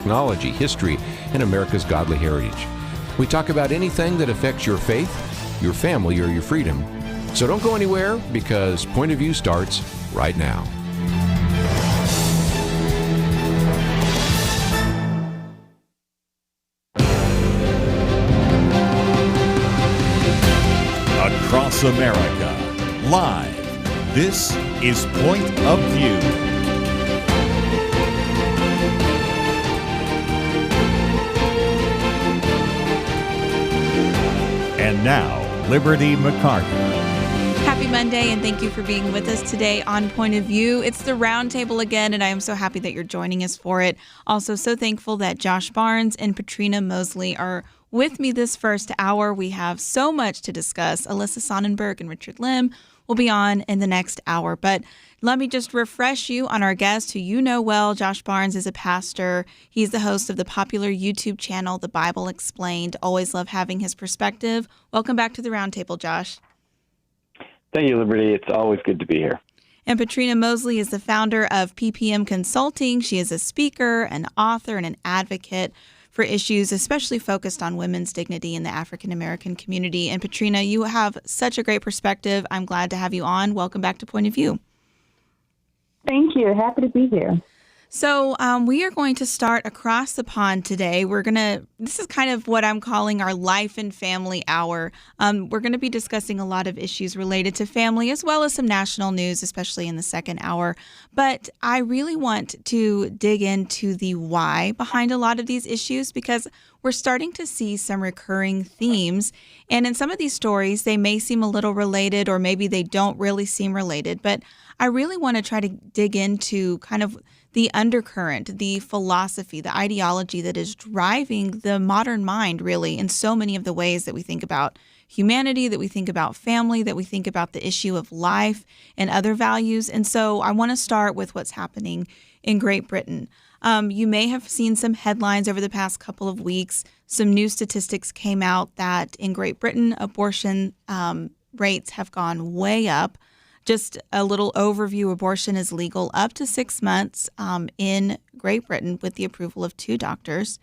Technology, history, and America's godly heritage. We talk about anything that affects your faith, your family, or your freedom. So don't go anywhere, because Point of View starts right now. Across America, live, this is Point of View. And now, Liberty McArtor. Happy Monday, and thank you for being with us today on Point of View. It's the Roundtable again, and I am so happy that you're joining us for it. Also, so thankful that Josh Barnes and Patrina Mosley are with me this first hour. We have so much to discuss. Alyssa Sonnenburg and Richard Lim will be on in the next hour. But let me just refresh you on our guest, who you know well. Josh Barnes is a pastor. He's the host of the popular YouTube channel, The Bible Explained. Always love having his perspective. Welcome back to the Roundtable, Josh. Thank you, Liberty. It's always good to be here. And Patrina Mosley is the founder of PPM Consulting. She is a speaker, an author, and an advocate for issues especially focused on women's dignity in the African American community. And Patrina, you have such a great perspective. I'm glad to have you on. Welcome back to Point of View. Thank you. Happy to be here. So we are going to start across the pond today. This is kind of what I'm calling our life and family hour. We're going to be discussing a lot of issues related to family, as well as some national news, especially in the second hour. But I really want to dig into the why behind a lot of these issues, because we're starting to see some recurring themes. And in some of these stories, they may seem a little related, or maybe they don't really seem related. But I really want to try to dig into kind of the undercurrent, the philosophy, the ideology that is driving the modern mind, really, in so many of the ways that we think about humanity, that we think about family, that we think about the issue of life and other values. And so I want to start with what's happening in Great Britain. You may have seen some headlines over the past couple of weeks. Some new statistics came out that in Great Britain, abortion rates have gone way up. Just a little overview, abortion is legal up to 6 months in Great Britain with the approval of 2 doctors.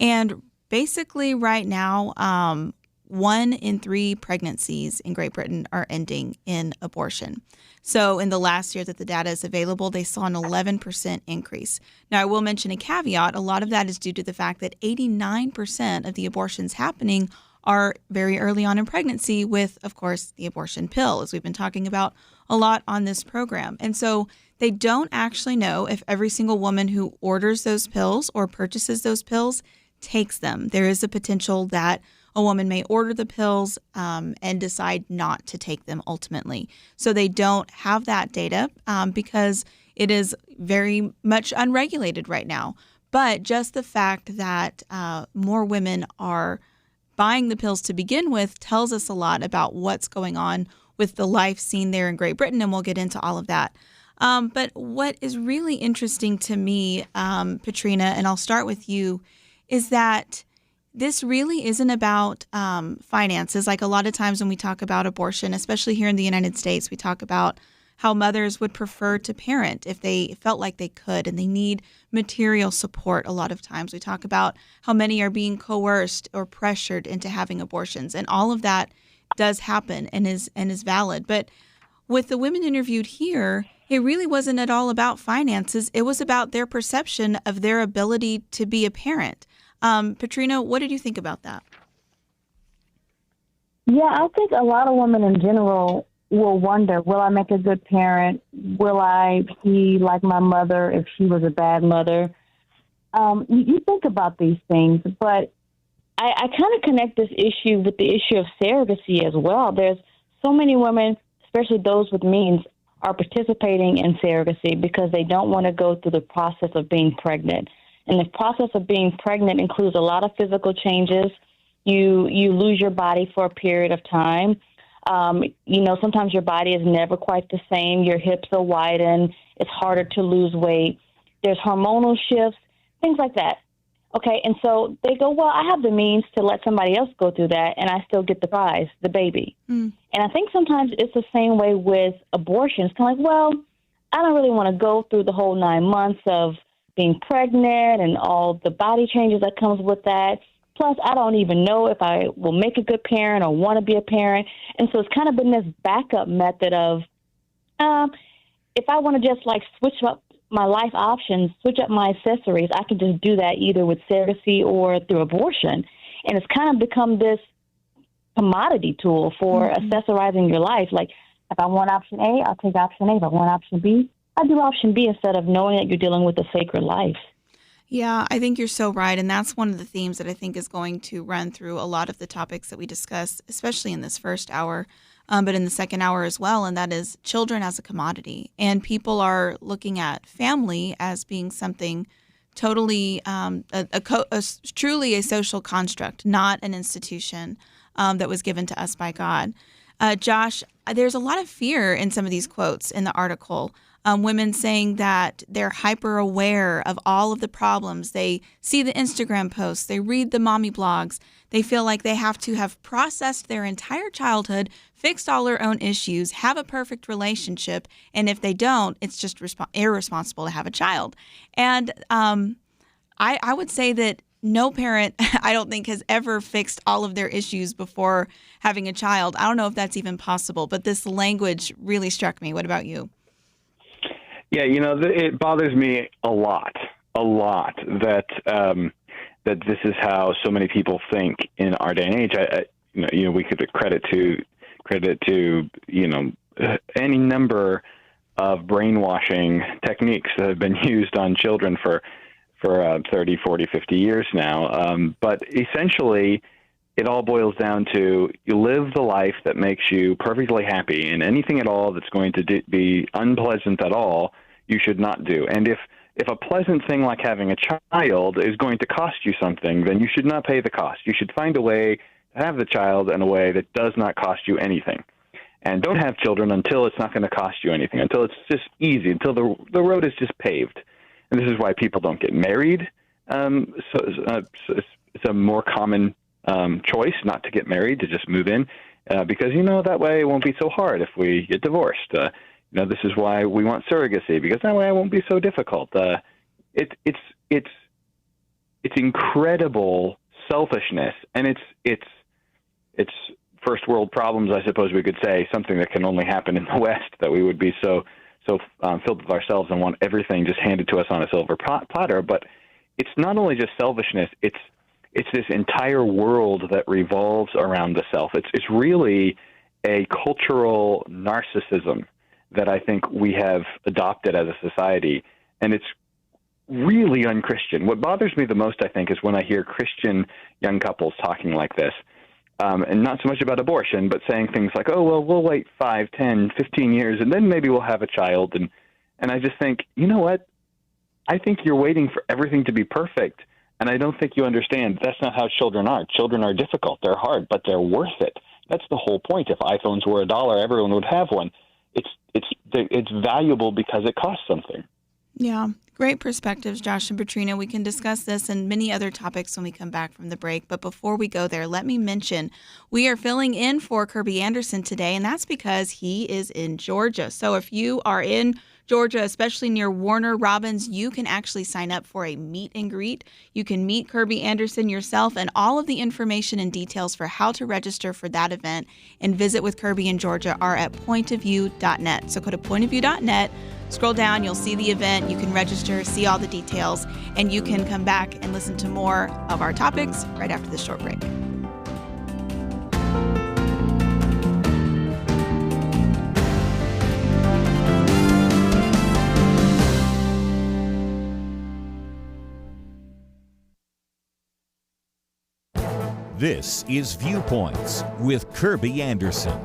And basically right now, 1 in 3 pregnancies in Great Britain are ending in abortion. So in the last year that the data is available, they saw an 11% increase. Now, I will mention a caveat. A lot of that is due to the fact that 89% of the abortions happening are very early on in pregnancy with, of course, the abortion pill, as we've been talking about a lot on this program. And so they don't actually know if every single woman who orders those pills or purchases those pills takes them. There is a potential that a woman may order the pills and decide not to take them ultimately. So they don't have that data because it is very much unregulated right now. But just the fact that more women are buying the pills to begin with tells us a lot about what's going on with the life scene there in Great Britain, and we'll get into all of that. But what is really interesting to me, Patrina, and I'll start with you, is that this really isn't about finances. Like a lot of times when we talk about abortion, especially here in the United States, we talk about how mothers would prefer to parent if they felt like they could, and they need material support a lot of times. We talk about how many are being coerced or pressured into having abortions, and all of that does happen and is valid. But with the women interviewed here, it really wasn't at all about finances. It was about their perception of their ability to be a parent. Patrina, what did you think about that? Yeah, I think a lot of women in general will wonder, will I make a good parent? Will I be like my mother if she was a bad mother? You think about these things, but I kind of connect this issue with the issue of surrogacy as well. There's so many women, especially those with means, are participating in surrogacy because they don't want to go through the process of being pregnant. And the process of being pregnant includes a lot of physical changes. You lose your body for a period of time. Sometimes your body is never quite the same. Your hips are widened. It's harder to lose weight. There's hormonal shifts, things like that. Okay, and so they go, well, I have the means to let somebody else go through that, and I still get the prize, the baby. And I think sometimes it's the same way with abortion. It's kind of like, well, I don't really want to go through the whole 9 months of being pregnant and all the body changes that comes with that. Plus, I don't even know if I will make a good parent or want to be a parent. And so it's kind of been this backup method of, if I want to just like switch up my life options, switch up my accessories, I can just do that either with surrogacy or through abortion. And it's kind of become this commodity tool for accessorizing your life. Like, if I want option A, I'll take option A. If I want option B, I'll do option B instead of knowing that you're dealing with a sacred life. Yeah, I think you're so right. And that's one of the themes that I think is going to run through a lot of the topics that we discuss, especially in this first hour, but in the second hour as well. And that is children as a commodity. And people are looking at family as being something totally, truly a social construct, not an institution that was given to us by God. Josh, there's a lot of fear in some of these quotes in the article. Women saying that they're hyper aware of all of the problems. They see the Instagram posts, they read the mommy blogs. They feel like they have to have processed their entire childhood, fixed all their own issues, have a perfect relationship. And if they don't, it's just irresponsible to have a child. And I would say that no parent, I don't think, has ever fixed all of their issues before having a child. I don't know if that's even possible, but this language really struck me. What about you? Yeah, it bothers me a lot that that this is how so many people think in our day and age. We could credit to any number of brainwashing techniques that have been used on children for 30, 40, 50 years now. But essentially, it all boils down to you live the life that makes you perfectly happy, and anything at all that's going to be unpleasant at all, you should not do. And if a pleasant thing like having a child is going to cost you something, then you should not pay the cost. You should find a way to have the child in a way that does not cost you anything. And don't have children until it's not going to cost you anything, until it's just easy, until the road is just paved. And this is why people don't get married. So it's a more common choice not to get married, to just move in, because, that way it won't be so hard if we get divorced. This is why we want surrogacy, because that way it won't be so difficult. It's incredible selfishness, and it's first world problems, I suppose we could say, something that can only happen in the West, that we would be so filled with ourselves and want everything just handed to us on a silver platter. But it's not only just selfishness; it's this entire world that revolves around the self. It's really a cultural narcissism that I think we have adopted as a society, and it's really unchristian. What bothers me the most, I think, is when I hear Christian young couples talking like this, and not so much about abortion, but saying things like, oh, well, we'll wait 5, 10, 15 years, and then maybe we'll have a child. And I just think, you know what? I think you're waiting for everything to be perfect, and I don't think you understand that's not how children are. Children are difficult. They're hard, but they're worth it. That's the whole point. If iPhones were $1, everyone would have one. It's valuable because it costs something. Yeah, great perspectives, Josh and Patrina. We can discuss this and many other topics when we come back from the break. But before we go there, let me mention we are filling in for Kirby Anderson today, and that's because he is in Georgia. So if you are in Georgia, especially near Warner Robins, you can actually sign up for a meet and greet. You can meet Kirby Anderson yourself, and all of the information and details for how to register for that event and visit with Kirby in Georgia are at pointofview.net. So go to pointofview.net, scroll down, you'll see the event, you can register, see all the details, and you can come back and listen to more of our topics right after this short break. This is Viewpoints with Kirby Anderson.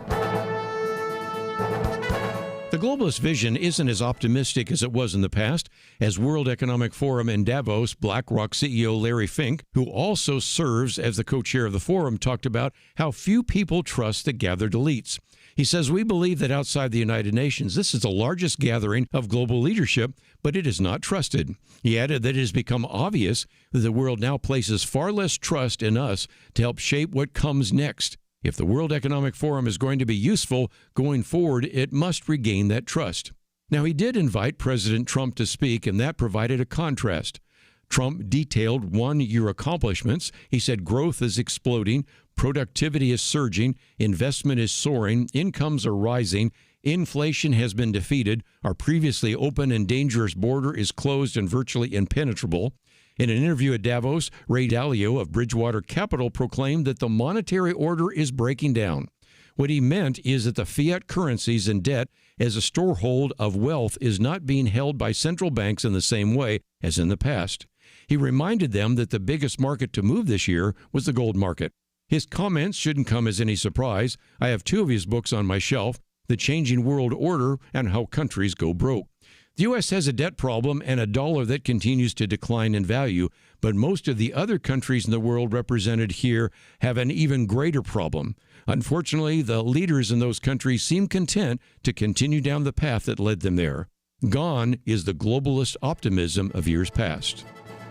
The globalist vision isn't as optimistic as it was in the past, as World Economic Forum in Davos, BlackRock CEO Larry Fink, who also serves as the co-chair of the forum, talked about how few people trust the gathered elites. He says, we believe that outside the United Nations, this is the largest gathering of global leadership, but it is not trusted. He added that it has become obvious that the world now places far less trust in us to help shape what comes next. If the World Economic Forum is going to be useful going forward, it must regain that trust. Now, he did invite President Trump to speak, and that provided a contrast. Trump detailed one-year accomplishments. He said growth is exploding, productivity is surging, investment is soaring, incomes are rising, inflation has been defeated, our previously open and dangerous border is closed and virtually impenetrable. In an interview at Davos, Ray Dalio of Bridgewater Capital proclaimed that the monetary order is breaking down. What he meant is that the fiat currencies and debt as a storehold of wealth is not being held by central banks in the same way as in the past. He reminded them that the biggest market to move this year was the gold market. His comments shouldn't come as any surprise. I have 2 of his books on my shelf, The Changing World Order and How Countries Go Broke. The U.S. has a debt problem and a dollar that continues to decline in value, but most of the other countries in the world represented here have an even greater problem. Unfortunately, the leaders in those countries seem content to continue down the path that led them there. Gone is the globalist optimism of years past.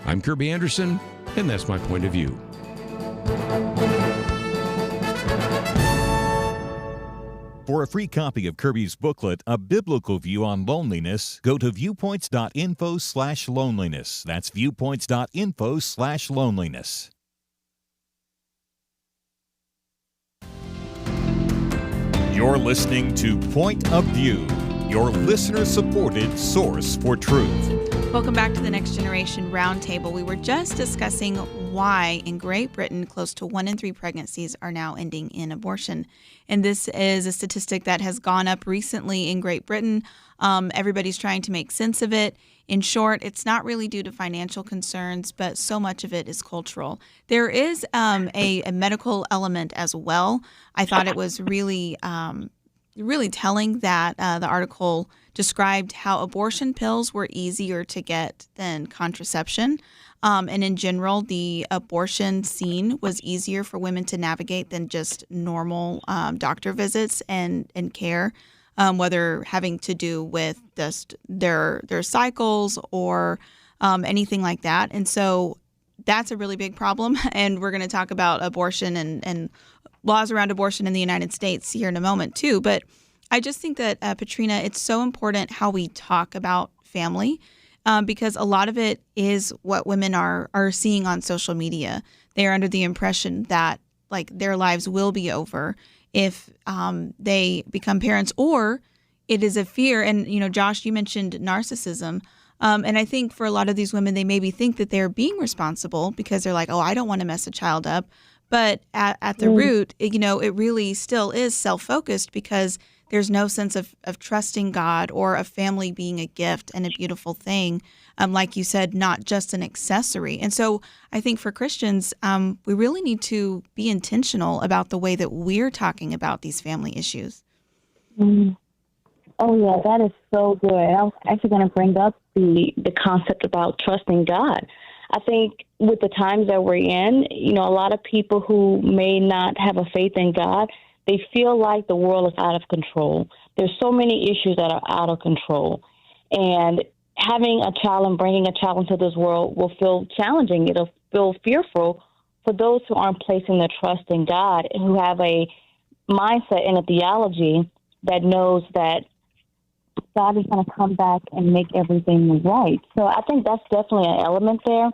I'm Kirby Anderson, and that's my point of view. For a free copy of Kirby's booklet, A Biblical View on Loneliness, go to viewpoints.info/loneliness. That's viewpoints.info/loneliness. You're listening to Point of View, your listener-supported source for truth. Welcome back to the Next Generation Roundtable. We were just discussing why in Great Britain close to 1 in 3 pregnancies are now ending in abortion. And this is a statistic that has gone up recently in Great Britain. Everybody's trying to make sense of it. In short, it's not really due to financial concerns, but so much of it is cultural. There is a medical element as well. I thought it was really telling that the article described how abortion pills were easier to get than contraception. And in general, the abortion scene was easier for women to navigate than just normal doctor visits and care, whether having to do with just their cycles or anything like that. And so that's a really big problem. And we're going to talk about abortion and laws around abortion in the United States here in a moment, too. But I just think that, Patrina, it's so important how we talk about family because a lot of it is what women are seeing on social media. They are under the impression that like their lives will be over if they become parents, or it is a fear. And, you know, Josh, you mentioned narcissism. And I think for a lot of these women, they maybe think that they're being responsible because they're like, oh, I don't want to mess a child up. But at the root, you know, it really still is self-focused because there's no sense of trusting God or a family being a gift and a beautiful thing. Like you said, not just an accessory. And so I think for Christians, we really need to be intentional about the way that we're talking about these family issues. Mm. Oh, yeah, that is so good. I was actually going to bring up the concept about trusting God. I think with the times that we're in, you know, a lot of people who may not have a faith in God, they feel like the world is out of control. There's so many issues that are out of control. And having a child and bringing a child into this world will feel challenging. It'll feel fearful for those who aren't placing their trust in God and who have a mindset and a theology that knows that God is going to come back and make everything right. So I think that's definitely an element there.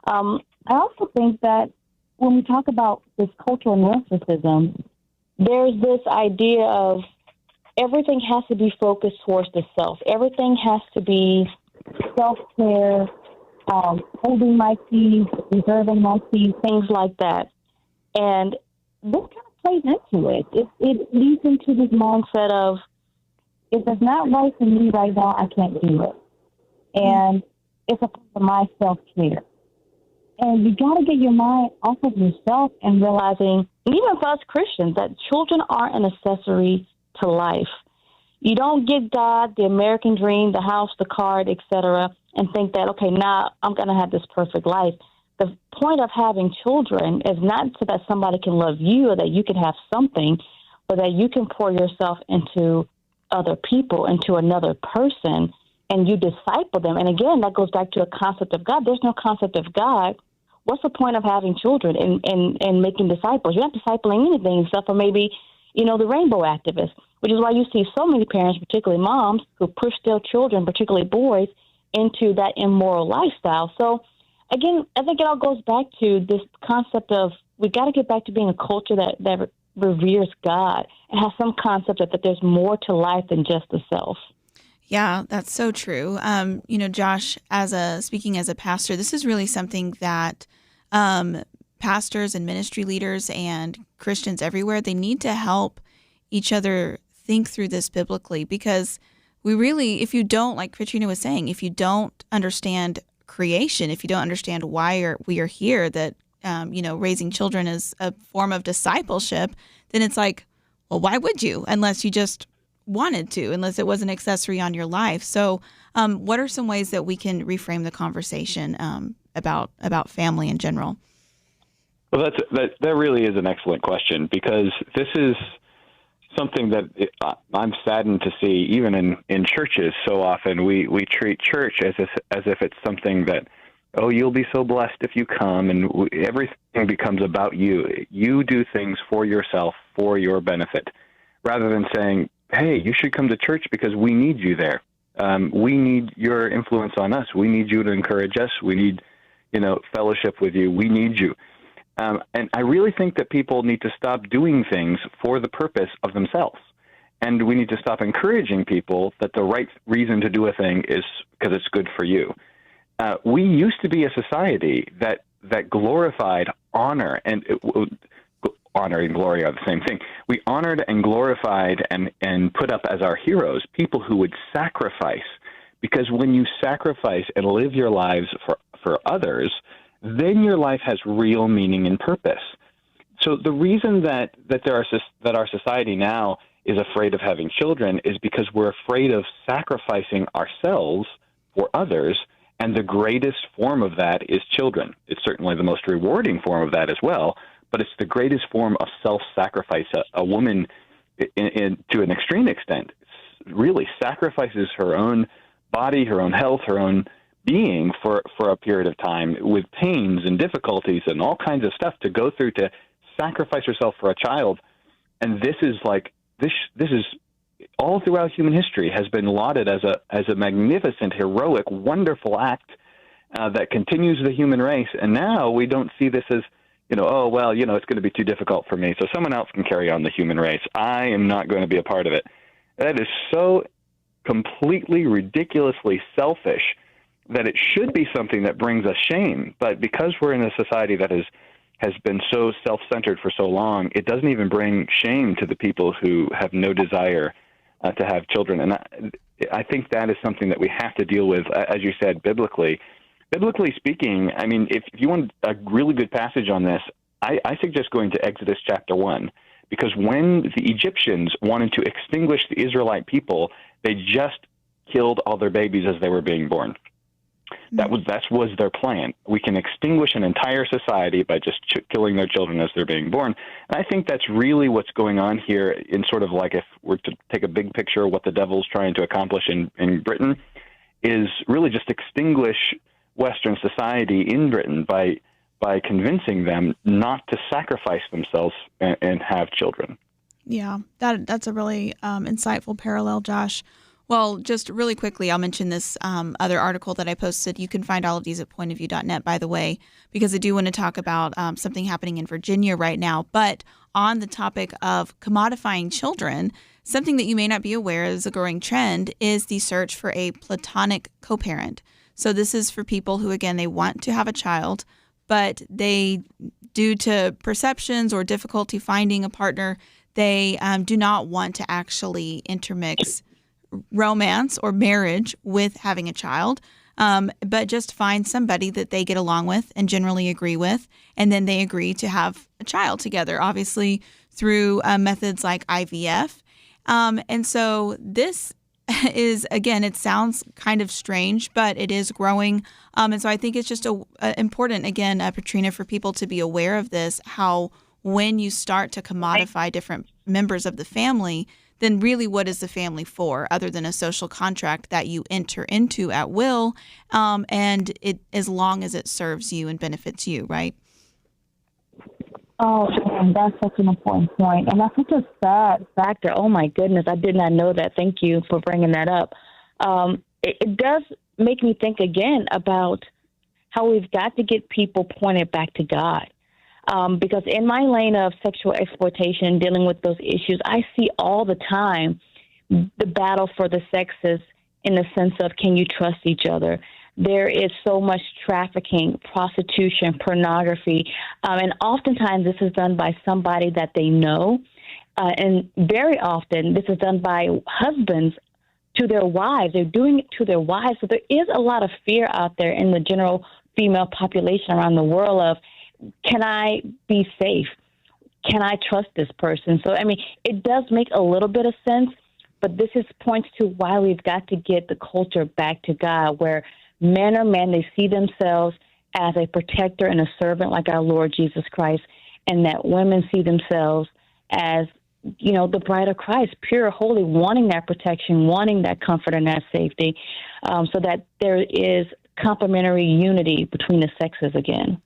I also think that when we talk about this cultural narcissism, there's this idea of everything has to be focused towards the self. Everything has to be self-care, holding my peace, reserving my peace, things like that. And this kind of plays into it. It leads into this mindset of, if it's not right for me right now, I can't do it. And it's a part of my self-care. And you got to get your mind off of yourself and realizing, even for us Christians, that children are an accessory to life. You don't get God, the American dream, the house, the car, etc., and think that, okay, now I'm going to have this perfect life. The point of having children is not so that somebody can love you or that you can have something, but that you can pour yourself into other people, into another person, and you disciple them. And again, that goes back to a concept of God. There's no concept of God. What's the point of having children and making disciples? You're not discipling anything except for maybe, you know, the rainbow activists. which is why you see so many parents, particularly moms, who push their children, particularly boys, into that immoral lifestyle. So, again, I think it all goes back to this concept of we got to get back to being a culture that reveres God and has some concept that there's more to life than just the self. Yeah, that's so true. Josh, speaking as a pastor, this is really something that pastors and ministry leaders and Christians everywhere, they need to help each other think through this biblically, because we really, if you don't, like Patrina was saying, if you don't understand creation, if you don't understand why we are here, that, raising children is a form of discipleship, then it's like, well, why would you? Unless you just wanted to, unless it was an accessory on your life. So what are some ways that we can reframe the conversation about family in general? Well, that really is an excellent question, because this is something that I'm saddened to see even in churches. So often we treat church as if it's something that, oh, you'll be so blessed if you come, and everything becomes about you. You do things for yourself, for your benefit, rather than saying, hey, you should come to church because we need you there. We need your influence on us. We need you to encourage us. We need, fellowship with you. We need you. And I really think that people need to stop doing things for the purpose of themselves. And we need to stop encouraging people that the right reason to do a thing is because it's good for you. We used to be a society that glorified honor, and honor and glory are the same thing. We honored and glorified and put up as our heroes people who would sacrifice, because when you sacrifice and live your lives for others, then your life has real meaning and purpose. So the reason that our society now is afraid of having children is because we're afraid of sacrificing ourselves for others, and the greatest form of that is children. It's certainly the most rewarding form of that as well, but it's the greatest form of self-sacrifice. A woman, to an extreme extent, really sacrifices her own body, her own health, her own being for a period of time, with pains and difficulties and all kinds of stuff to go through to sacrifice herself for a child. And this is all throughout human history has been lauded as a magnificent, heroic, wonderful act that continues the human race. And now we don't see this as, it's going to be too difficult for me, so someone else can carry on the human race. I am not going to be a part of it. That is so completely, ridiculously selfish that it should be something that brings us shame. But because we're in a society that has been so self-centered for so long, it doesn't even bring shame to the people who have no desire to have children. And I think that is something that we have to deal with, as you said, biblically. Biblically speaking, I mean, if you want a really good passage on this, I suggest going to Exodus chapter 1, because when the Egyptians wanted to extinguish the Israelite people, they just killed all their babies as they were being born. That was their plan. We can extinguish an entire society by just killing their children as they're being born. And I think that's really what's going on here, in sort of like, if we're to take a big picture of what the devil's trying to accomplish in Britain, is really just extinguish Western society in Britain by convincing them not to sacrifice themselves and have children. Yeah, that's a really insightful parallel, Josh. Well, just really quickly, I'll mention this other article that I posted. You can find all of these at pointofview.net, by the way, because I do want to talk about something happening in Virginia right now. But on the topic of commodifying children, something that you may not be aware is a growing trend is the search for a platonic co-parent. So this is for people who, again, they want to have a child, but they, due to perceptions or difficulty finding a partner, they do not want to actually intermix romance or marriage with having a child, but just find somebody that they get along with and generally agree with, and then they agree to have a child together, obviously through methods like IVF. And so this is, again, it sounds kind of strange, but it is growing. And so I think it's just important, again, Patrina, for people to be aware of this, how when you start to commodify different members of the family, then really what is the family for, other than a social contract that you enter into at will, and it, as long as it serves you and benefits you, right? Oh, man, that's such an important point. And that's such a sad factor. Oh, my goodness. I did not know that. Thank you for bringing that up. It does make me think again about how we've got to get people pointed back to God. Because in my lane of sexual exploitation, dealing with those issues, I see all the time the battle for the sexes in the sense of, can you trust each other? There is so much trafficking, prostitution, pornography, and oftentimes this is done by somebody that they know. And very often this is done by husbands to their wives. They're doing it to their wives. So there is a lot of fear out there in the general female population around the world of, can I be safe? Can I trust this person? So, I mean, it does make a little bit of sense, but this points to why we've got to get the culture back to God, where men are men, they see themselves as a protector and a servant like our Lord Jesus Christ, and that women see themselves as, you know, the bride of Christ, pure, holy, wanting that protection, wanting that comfort and that safety, so that there is complementary unity between the sexes again.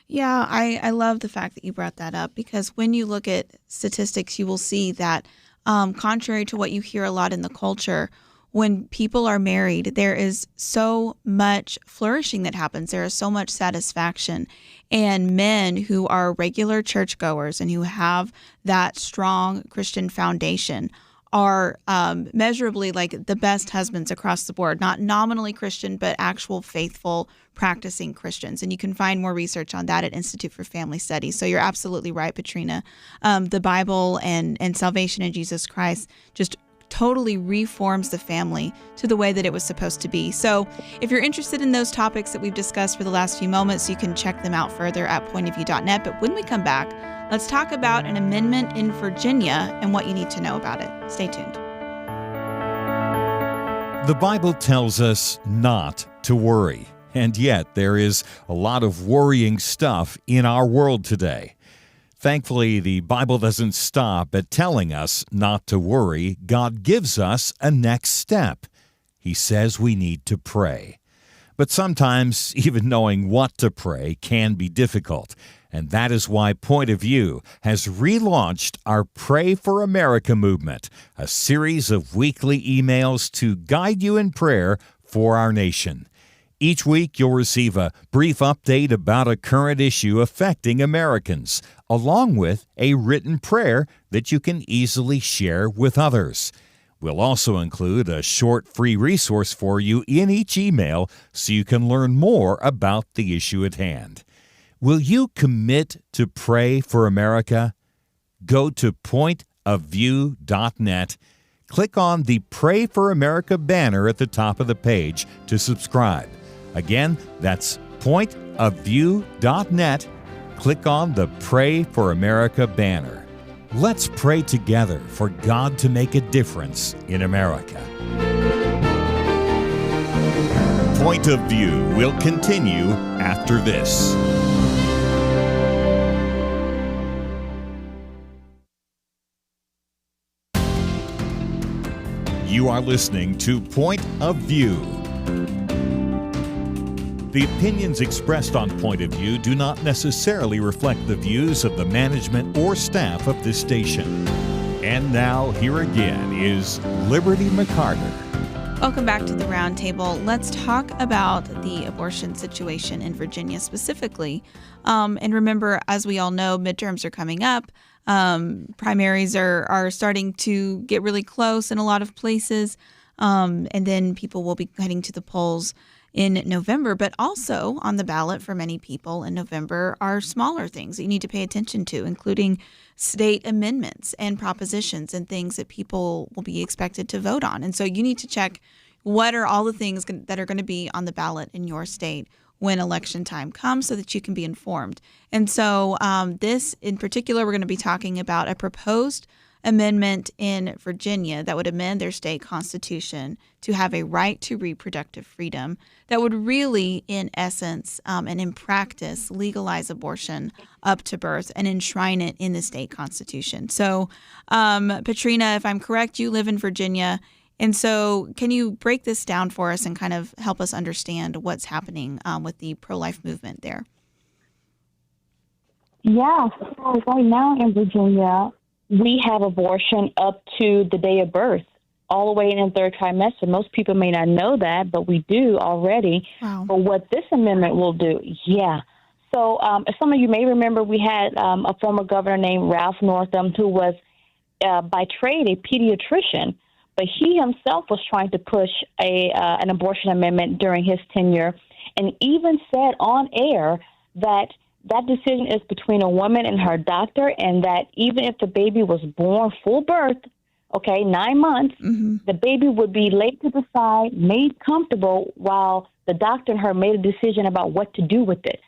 Yeah, I love the fact that you brought that up, because when you look at statistics, you will see that contrary to what you hear a lot in the culture, when people are married, there is so much flourishing that happens. There is so much satisfaction. And men who are regular churchgoers and who have that strong Christian foundation are measurably like the best husbands across the board, not nominally Christian, but actual faithful, practicing Christians. And you can find more research on that at Institute for Family Studies. So you're absolutely right, Patrina. The Bible and salvation in Jesus Christ just totally reforms the family to the way that it was supposed to be. So if you're interested in those topics that we've discussed for the last few moments, you can check them out further at pointofview.net. But when we come back, let's talk about an amendment in Virginia and what you need to know about it. Stay tuned. The Bible tells us not to worry, and yet there is a lot of worrying stuff in our world today. Thankfully, the Bible doesn't stop at telling us not to worry. God gives us a next step. He says we need to pray. But sometimes even knowing what to pray can be difficult. And that is why Point of View has relaunched our Pray for America movement, a series of weekly emails to guide you in prayer for our nation. Each week, you'll receive a brief update about a current issue affecting Americans, along with a written prayer that you can easily share with others. We'll also include a short free resource for you in each email so you can learn more about the issue at hand. Will you commit to pray for America? Go to pointofview.net. Click on the Pray for America banner at the top of the page to subscribe. Again, that's pointofview.net. Click on the Pray for America banner. Let's pray together for God to make a difference in America. Point of View will continue after this. You are listening to Point of View. The opinions expressed on Point of View do not necessarily reflect the views of the management or staff of this station. And now, here again is Liberty McArtor. Welcome back to the Roundtable. Let's talk about the abortion situation in Virginia specifically. And remember, as we all know, midterms are coming up. Primaries are starting to get really close in a lot of places. And then people will be heading to the polls in November, but also on the ballot for many people in November are smaller things that you need to pay attention to, including state amendments and propositions and things that people will be expected to vote on. And so you need to check what are all the things that are going to be on the ballot in your state when election time comes so that you can be informed. And so this in particular, we're going to be talking about a proposed amendment in Virginia that would amend their state constitution to have a right to reproductive freedom that would really, in essence and in practice, legalize abortion up to birth and enshrine it in the state constitution. So, Patrina, if I'm correct, you live in Virginia. And so can you break this down for us and kind of help us understand what's happening with the pro-life movement there? Yeah, so right now in Virginia, we have abortion up to the day of birth, all the way in the third trimester. Most people may not know that, but we do already. Wow. But what this amendment will do, So some of you may remember we had a former governor named Ralph Northam who was by trade a pediatrician, but he himself was trying to push an abortion amendment during his tenure, and even said on air that decision is between a woman and her doctor, and that even if the baby was born full birth, 9 months, the baby would be laid to the side, made comfortable, while the doctor and her made a decision about what to do with it.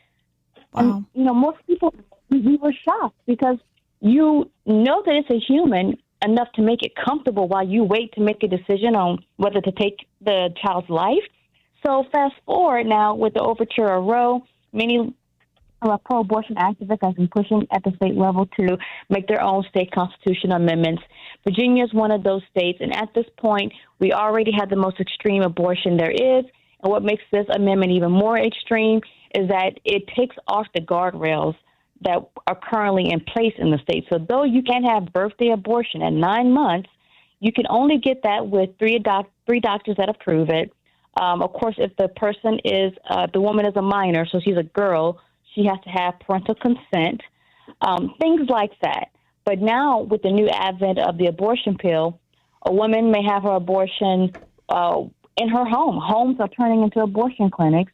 Wow. And, most people, we were shocked because you know that it's a human enough to make it comfortable while you wait to make a decision on whether to take the child's life. So fast forward now with the overture of Roe, many pro-abortion activists have been pushing at the state level to make their own state constitutional amendments. Virginia is one of those states, and at this point, we already have the most extreme abortion there is. And what makes this amendment even more extreme is that it takes off the guardrails that are currently in place in the state. So though you can have birthday abortion at 9 months, you can only get that with three doctors that approve it. Of course, if the person is, the woman is a minor, so she's a girl, she has to have parental consent, things like that. But now with the new advent of the abortion pill, a woman may have her abortion in her home. Homes are turning into abortion clinics,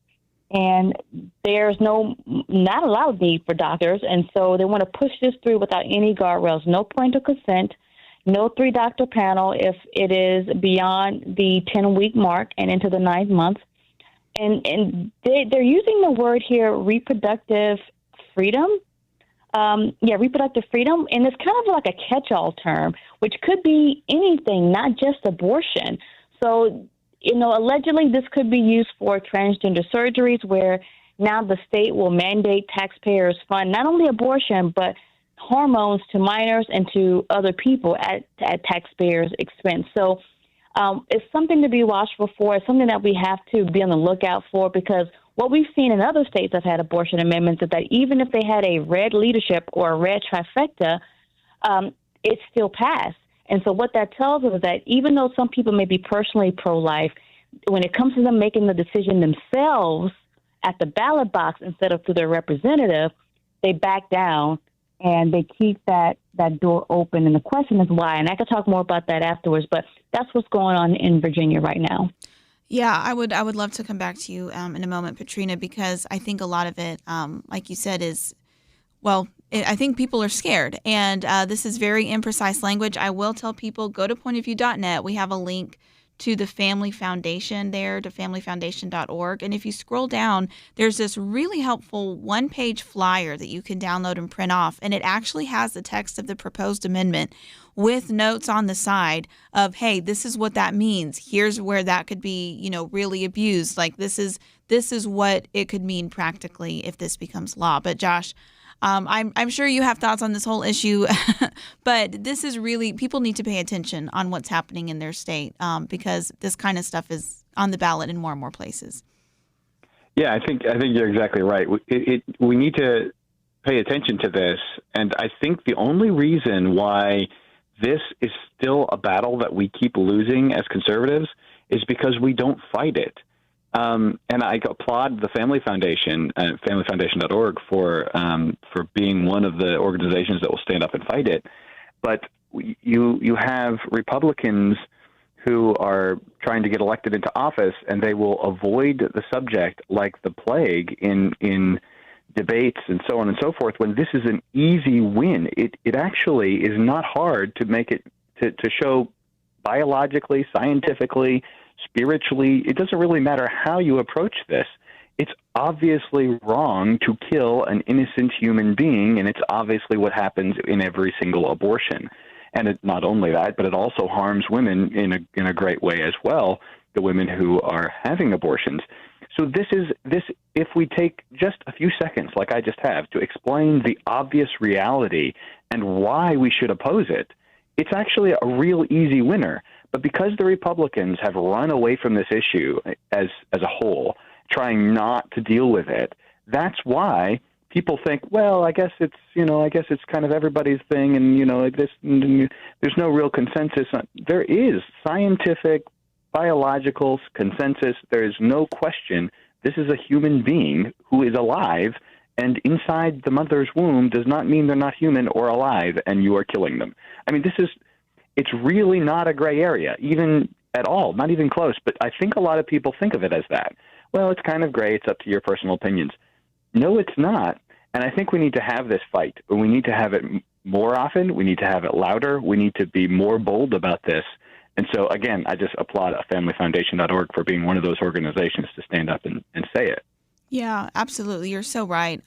and there's not a lot of need for doctors. And so they want to push this through without any guardrails, no parental consent, no 3-doctor panel if it is beyond the 10-week mark and into the 9th month. And they're using the word here, reproductive freedom. Reproductive freedom. And it's kind of like a catch-all term, which could be anything, not just abortion. So, allegedly this could be used for transgender surgeries, where now the state will mandate taxpayers fund not only abortion, but hormones to minors and to other people at taxpayers' expense. So it's something to be watchful for. It's something that we have to be on the lookout for, because what we've seen in other states that have had abortion amendments is that even if they had a red leadership or a red trifecta, it still passed. And so what that tells us is that even though some people may be personally pro-life, when it comes to them making the decision themselves at the ballot box instead of through their representative, they back down and they keep that door open. And the question is why. And I could talk more about that afterwards, but that's what's going on in Virginia right now. Yeah, I would love to come back to you in a moment, Patrina, because I think a lot of it, like you said, is, I think people are scared. And this is very imprecise language. I will tell people, go to pointofview.net. We have a link to the Family Foundation there, to familyfoundation.org. And if you scroll down, there's this really helpful one-page flyer that you can download and print off. And it actually has the text of the proposed amendment with notes on the side of, hey, this is what that means. Here's where that could be, really abused. Like this is what it could mean practically if this becomes law. But Josh, I'm sure you have thoughts on this whole issue, but this is really, people need to pay attention on what's happening in their state because this kind of stuff is on the ballot in more and more places. Yeah, I think you're exactly right. We need to pay attention to this, and I think the only reason why this is still a battle that we keep losing as conservatives is because we don't fight it. And I applaud the Family Foundation, familyfoundation.org, for being one of the organizations that will stand up and fight it. But you have Republicans who are trying to get elected into office, and they will avoid the subject like the plague in debates and so on and so forth, when this is an easy win. It actually is not hard to make it, to show biologically, scientifically, spiritually. It doesn't really matter how you approach this. It's obviously wrong to kill an innocent human being, and it's obviously what happens in every single abortion. And not only that, but it also harms women in a great way as well, the women who are having abortions. So this, if we take just a few seconds, like I just have, to explain the obvious reality and why we should oppose it, it's actually a real easy winner. But because the Republicans have run away from this issue as a whole, trying not to deal with it, that's why people think, well, I guess it's kind of everybody's thing, and there's no real consensus. There is scientific, biological consensus. There is no question. This is a human being who is alive, and inside the mother's womb does not mean they're not human or alive, and you are killing them. I mean, it's really not a gray area, even at all, not even close. But I think a lot of people think of it as that. Well, it's kind of gray. It's up to your personal opinions. No, it's not. And I think we need to have this fight. We need to have it more often. We need to have it louder. We need to be more bold about this. And so, again, I just applaud familyfoundation.org for being one of those organizations to stand up and say it. Yeah, absolutely. You're so right.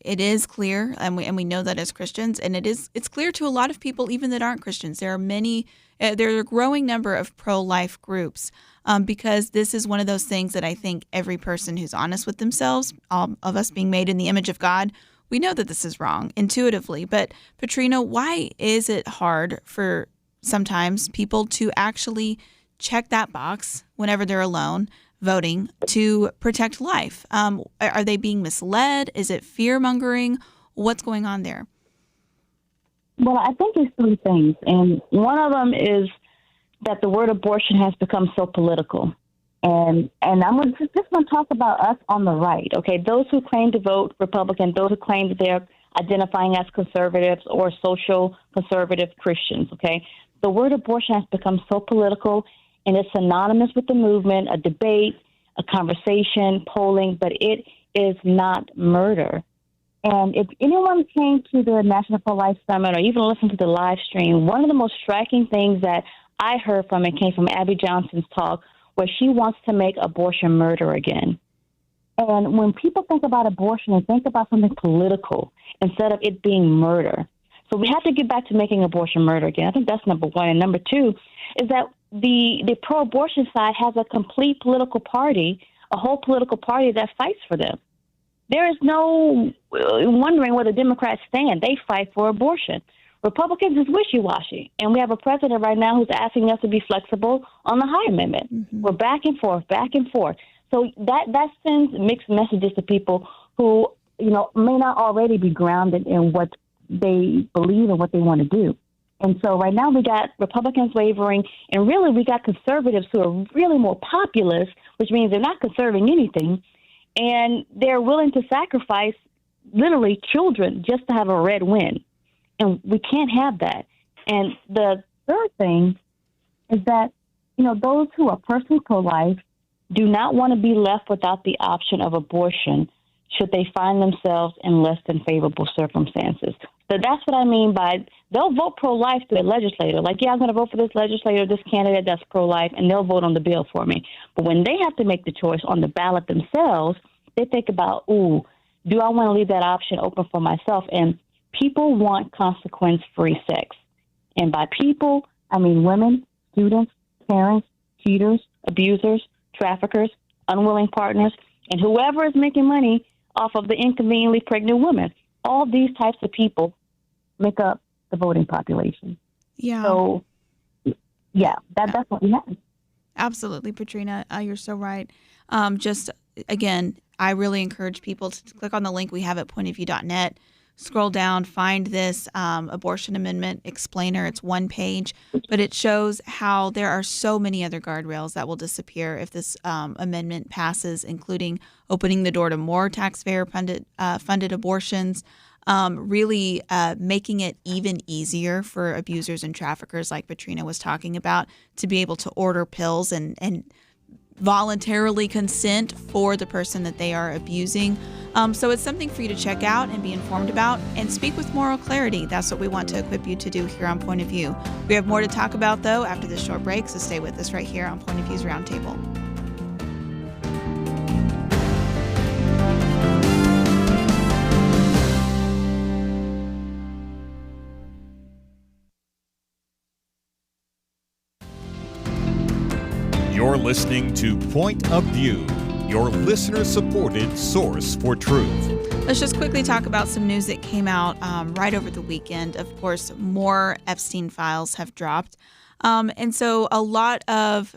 It is clear, and we know that as Christians, and it's clear to a lot of people even that aren't Christians. There are a growing number of pro-life groups because this is one of those things that I think every person who's honest with themselves, all of us being made in the image of God, we know that this is wrong intuitively. But Patrina, why is it hard for sometimes people to actually check that box whenever they're alone voting to protect life? Are they being misled? Is it fear-mongering? What's going on there? Well, I think there's three things, and one of them is that the word abortion has become so political. And I'm just going to talk about us on the right, okay? Those who claim to vote Republican, those who claim that they're identifying as conservatives or social conservative Christians, okay? The word abortion has become so political, and it's synonymous with the movement, a debate, a conversation, polling, but it is not murder. And if anyone came to the National Pro-Life Summit or even listened to the live stream, one of the most striking things that I heard from it came from Abby Johnson's talk, where she wants to make abortion murder again. And when people think about abortion, they think about something political instead of it being murder. So we have to get back to making abortion murder again. I think that's number one. And number two is that the pro-abortion side has a complete political party, a whole political party that fights for them. There is no wondering where the Democrats stand. They fight for abortion. Republicans is wishy-washy. And we have a president right now who's asking us to be flexible on the Hyde Amendment. Mm-hmm. We're back and forth, back and forth. So that sends mixed messages to people who, may not already be grounded in what they believe and what they want to do. And so right now we got Republicans wavering, and really we got conservatives who are really more populist, which means they're not conserving anything, and they're willing to sacrifice literally children just to have a red win. And we can't have that. And the third thing is that, those who are personally pro-life do not want to be left without the option of abortion should they find themselves in less than favorable circumstances. So that's what I mean by they'll vote pro-life to a legislator. Like, yeah, I'm going to vote for this legislator, this candidate that's pro-life, and they'll vote on the bill for me. But when they have to make the choice on the ballot themselves, they think about, do I want to leave that option open for myself? And people want consequence-free sex. And by people, I mean women, students, parents, cheaters, abusers, traffickers, unwilling partners, and whoever is making money off of the inconveniently pregnant women. All these types of people make up the voting population. Yeah. So, yeah, that's what we have. Absolutely, Patrina. You're so right. Again, I really encourage people to click on the link we have at pointofview.net. Scroll down, find this abortion amendment explainer. It's one page, but it shows how there are so many other guardrails that will disappear if this amendment passes, including opening the door to more taxpayer-funded abortions, really making it even easier for abusers and traffickers, like Patrina was talking about, to be able to order pills and voluntarily consent for the person that they are abusing. So it's something for you to check out and be informed about and speak with moral clarity. That's what we want to equip you to do here on Point of View. We have more to talk about, though, after this short break, so stay with us right here on Point of View's Roundtable. You're listening to Point of View, your listener-supported source for truth. Let's just quickly talk about some news that came out right over the weekend. Of course, more Epstein files have dropped. And so a lot of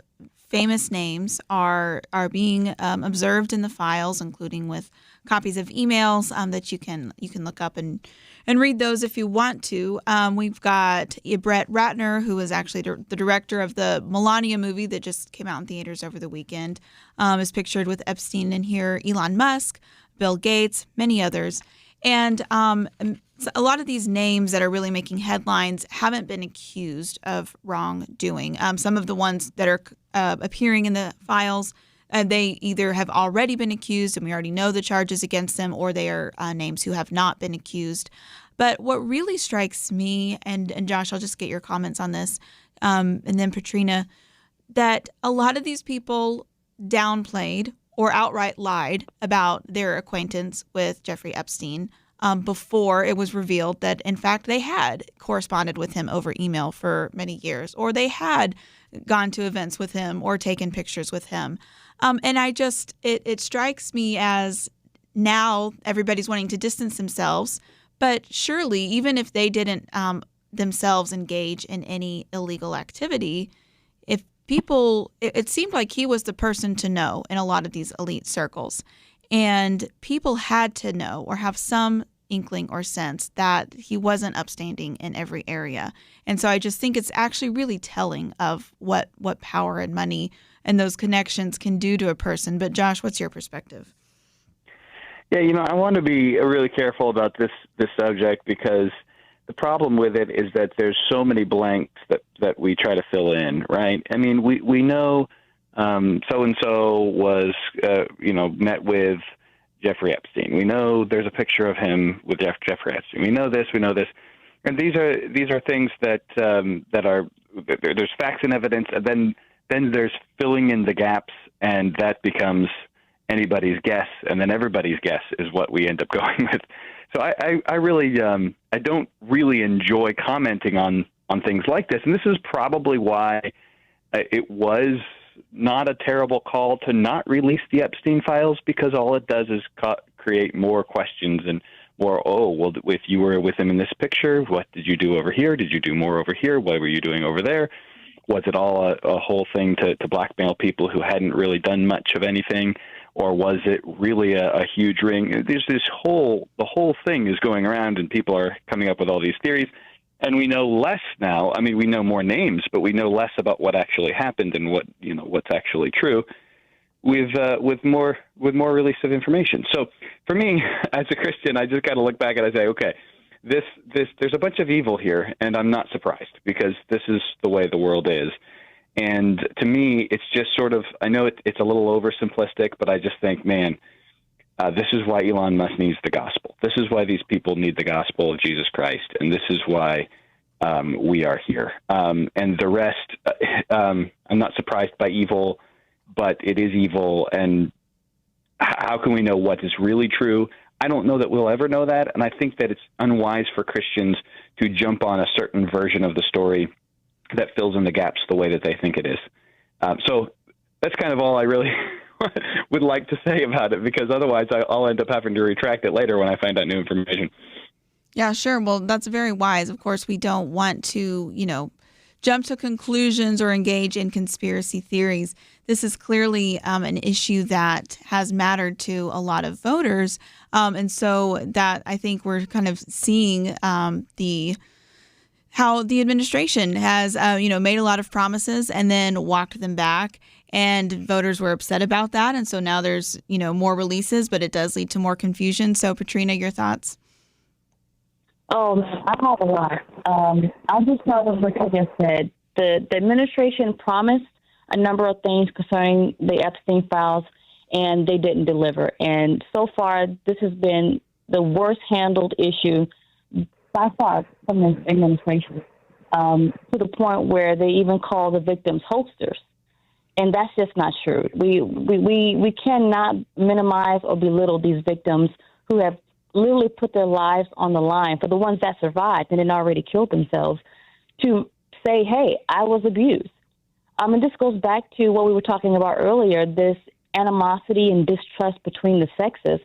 famous names are being observed in the files, including with copies of emails that you can look up and read those if you want to. We've got Brett Ratner, who is actually the director of the Melania movie that just came out in theaters over the weekend, is pictured with Epstein in here, Elon Musk, Bill Gates, many others. And a lot of these names that are really making headlines haven't been accused of wrongdoing. Some of the ones that are appearing in the files, they either have already been accused and we already know the charges against them, or they are names who have not been accused. But what really strikes me, and Josh, I'll just get your comments on this, and then Patrina, that a lot of these people downplayed or outright lied about their acquaintance with Jeffrey Epstein before it was revealed that, in fact, they had corresponded with him over email for many years, or they had gone to events with him or taken pictures with him. And it strikes me as now everybody's wanting to distance themselves, but surely even if they didn't themselves engage in any illegal activity, it seemed like he was the person to know in a lot of these elite circles. And people had to know or have some inkling or sense that he wasn't upstanding in every area. And so I just think it's actually really telling of what power and money and those connections can do to a person. But Josh, what's your perspective? Yeah, I want to be really careful about this subject, because the problem with it is that there's so many blanks that we try to fill in, right? I mean, we know so-and-so was, met with Jeffrey Epstein. We know there's a picture of him with Jeffrey Epstein. We know this. And these are things that are, there's facts and evidence, and then there's filling in the gaps, and that becomes anybody's guess, and then everybody's guess is what we end up going with. So I really I don't really enjoy commenting on things like this, and this is probably why it was not a terrible call to not release the Epstein files, because all it does is create more questions and more, if you were with him in this picture, what did you do over here? Did you do more over here? What were you doing over there? Was it all a whole thing to blackmail people who hadn't really done much of anything? Or was it really a huge ring? There's the whole thing is going around, and people are coming up with all these theories. And we know less now. I mean, we know more names, but we know less about what actually happened and what's actually true with more release of information. So for me, as a Christian, I just got to look back and I say, okay, there's a bunch of evil here, and I'm not surprised, because this is the way the world is. And to me, it's just sort of, I know it's a little oversimplistic, but I just think, man, this is why Elon Musk needs the gospel. This is why these people need the gospel of Jesus Christ. And this is why we are here. And the rest, I'm not surprised by evil, but it is evil. And how can we know what is really true? I don't know that we'll ever know that. And I think that it's unwise for Christians to jump on a certain version of the story that fills in the gaps the way that they think it is. So that's kind of all I really would like to say about it, because otherwise I'll end up having to retract it later when I find out new information. Yeah, sure. Well, that's very wise. Of course, we don't want to, jump to conclusions or engage in conspiracy theories. This is clearly an issue that has mattered to a lot of voters. And so that I think we're kind of seeing how the administration has, made a lot of promises and then walked them back, and voters were upset about that. And so now there's, more releases, but it does lead to more confusion. So, Patrina, your thoughts? Oh, I have a lot. I just know what you just said. The administration promised a number of things concerning the Epstein files, and they didn't deliver. And so far, this has been the worst handled issue by far from the administration, to the point where they even call the victims hosters. And that's just not true. We cannot minimize or belittle these victims who have literally put their lives on the line, for the ones that survived and then already killed themselves, to say, hey, I was abused. And this goes back to what we were talking about earlier, this animosity and distrust between the sexes.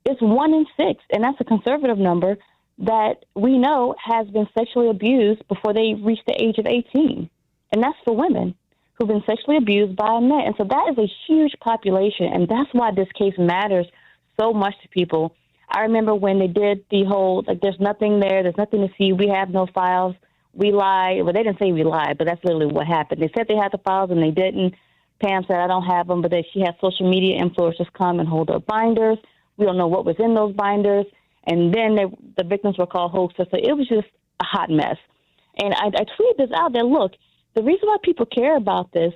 It's 1 in 6, and that's a conservative number, that we know has been sexually abused before they reach the age of 18. And that's for women who've been sexually abused by men. And so that is a huge population, and that's why this case matters so much to people. I remember when they did the whole, like, there's nothing there, there's nothing to see, we have no files, we lie. Well, they didn't say we lied, but that's literally what happened. They said they had the files and they didn't. Pam said, I don't have them, but then she had social media influencers come and hold up binders. We don't know what was in those binders. And then the victims were called hoaxers. So it was just a hot mess. And I tweeted this out there. Look, the reason why people care about this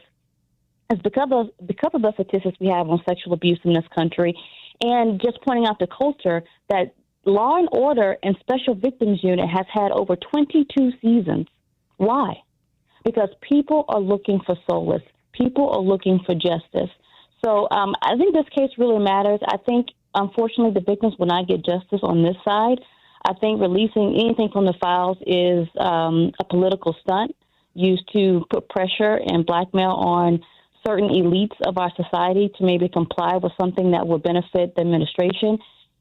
is because of the statistics we have on sexual abuse in this country, and just pointing out the culture that Law and Order and Special Victims Unit has had over 22 seasons. Why? Because people are looking for solace. People are looking for justice. So I think this case really matters. I think, unfortunately, the victims will not get justice on this side. I think releasing anything from the files is a political stunt used to put pressure and blackmail on certain elites of our society to maybe comply with something that would benefit the administration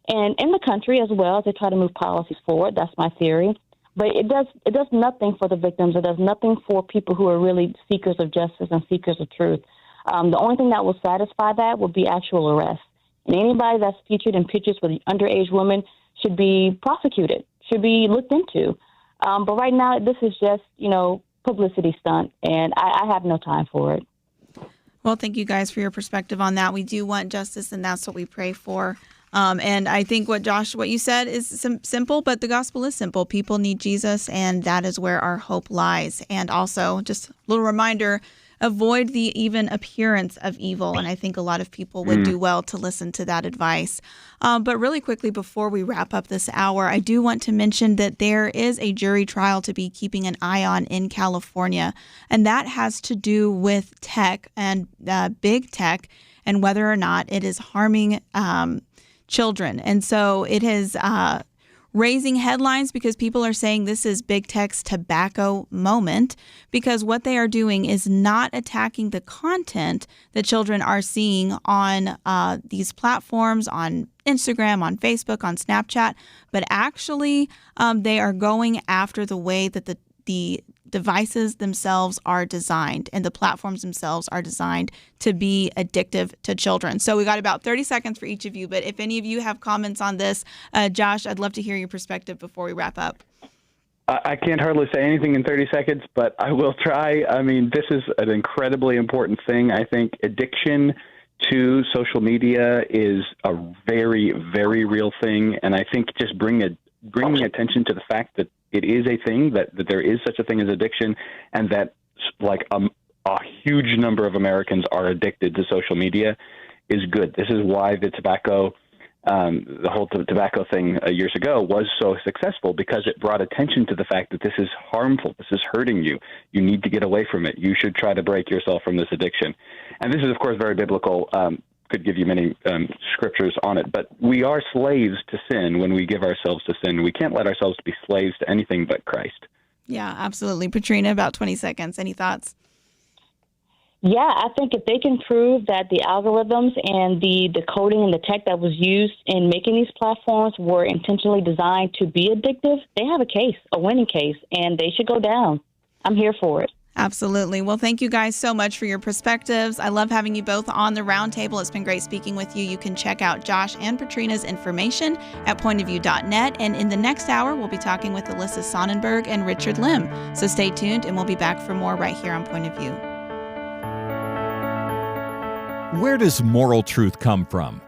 and in the country as well as they try to move policies forward. That's my theory. But it does nothing for the victims. It does nothing for people who are really seekers of justice and seekers of truth. The only thing that will satisfy that would be actual arrest. And anybody that's featured in pictures with underage women should be prosecuted, should be looked into. But right now, this is just, publicity stunt, and I have no time for it. Well, thank you guys for your perspective on that. We do want justice, and that's what we pray for. And I think what you said is simple, but the gospel is simple. People need Jesus, and that is where our hope lies. And also, just a little reminder, avoid the even appearance of evil. And I think a lot of people would do well to listen to that advice. But really quickly, before we wrap up this hour, I do want to mention that there is a jury trial to be keeping an eye on in California. And that has to do with tech and big tech and whether or not it is harming children. And so it is raising headlines because people are saying this is big tech's tobacco moment, because what they are doing is not attacking the content that children are seeing on these platforms, on Instagram, on Facebook, on Snapchat, but actually they are going after the way that the devices themselves are designed and the platforms themselves are designed to be addictive to children. So we got about 30 seconds for each of you, but if any of you have comments on this, Josh, I'd love to hear your perspective before we wrap up. I can't hardly say anything in 30 seconds, but I will try. I mean, this is an incredibly important thing. I think addiction to social media is a very, very real thing, and I think just bringing attention to the fact that it is a thing, that there is such a thing as addiction, and that like a huge number of Americans are addicted to social media is good. This is why the whole tobacco thing years ago was so successful, because it brought attention to the fact that this is harmful, this is hurting you. You need to get away from it. You should try to break yourself from this addiction. And this is, of course, very biblical. Could give you many scriptures on it, but we are slaves to sin when we give ourselves to sin. We can't let ourselves be slaves to anything but Christ. Yeah, absolutely. Patrina, about 20 seconds. Any thoughts? Yeah, I think if they can prove that the algorithms and the coding and the tech that was used in making these platforms were intentionally designed to be addictive, they have a case, a winning case, and they should go down. I'm here for it. Absolutely. Well, thank you guys so much for your perspectives. I love having you both on the roundtable. It's been great speaking with you. You can check out Josh and Patrina's information at pointofview.net. And in the next hour, we'll be talking with Alyssa Sonnenburg and Richard Lim. So stay tuned, and we'll be back for more right here on Point of View. Where does moral truth come from?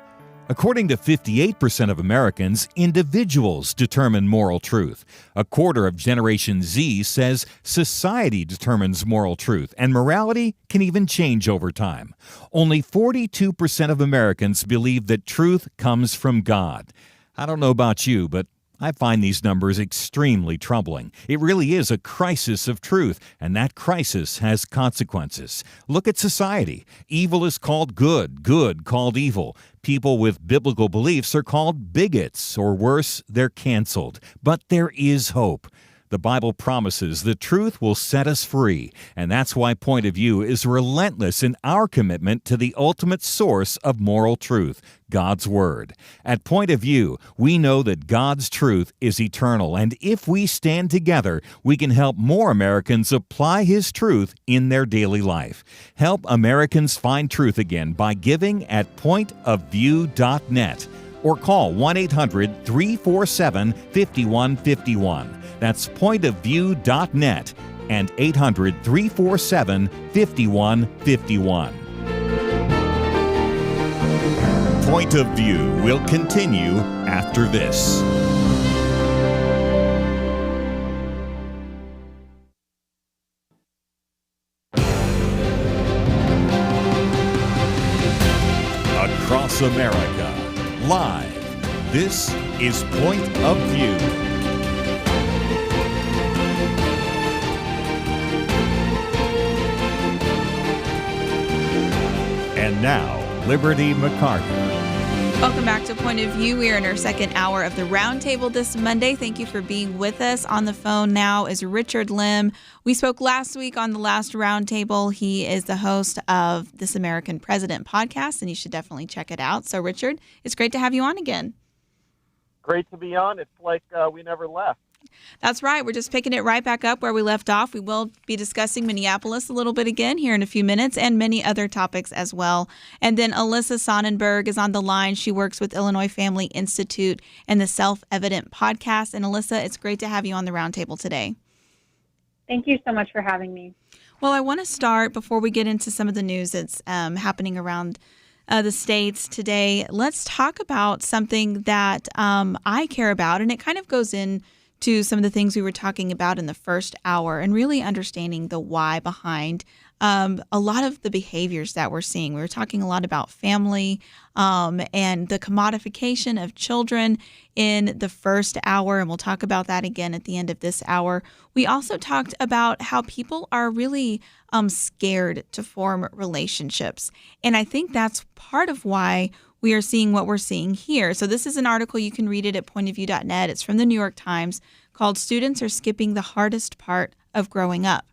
According to 58% of Americans, individuals determine moral truth. A quarter of Generation Z says society determines moral truth, and morality can even change over time. Only 42% of Americans believe that truth comes from God. I don't know about you, but I find these numbers extremely troubling. It really is a crisis of truth, and that crisis has consequences. Look at society. Evil is called good, good called evil. People with biblical beliefs are called bigots, or worse, they're canceled. But there is hope. The Bible promises the truth will set us free, and that's why Point of View is relentless in our commitment to the ultimate source of moral truth, God's Word. At Point of View, we know that God's truth is eternal, and if we stand together, we can help more Americans apply His truth in their daily life. Help Americans find truth again by giving at pointofview.net. or call 1-800-347-5151. That's pointofview.net and 800-347-5151. Point of View will continue after this. Across America, live, this is Point of View. And now, Liberty McArtor. Welcome back to Point of View. We are in our second hour of the Roundtable this Monday. Thank you for being with us. On the phone now is Richard Lim. We spoke last week on the last Roundtable. He is the host of This American President podcast, and you should definitely check it out. So, Richard, it's great to have you on again. Great to be on. It's like we never left. That's right. We're just picking it right back up where we left off. We will be discussing Minneapolis a little bit again here in a few minutes and many other topics as well. And then Alyssa Sonnenburg is on the line. She works with Illinois Family Institute and the Self-Evident podcast. And Alyssa, it's great to have you on the Roundtable today. Thank you so much for having me. Well, I want to start before we get into some of the news that's happening around the states today. Let's talk about something that I care about, and it kind of goes in to some of the things we were talking about in the first hour and really understanding the why behind a lot of the behaviors that we're seeing. We were talking a lot about family and the commodification of children in the first hour, and we'll talk about that again at the end of this hour. We also talked about how people are really scared to form relationships, and I think that's part of why we are seeing what we're seeing here. So this is an article, you can read it at pointofview.net. It's from the New York Times, called Students Are Skipping the Hardest Part of Growing Up.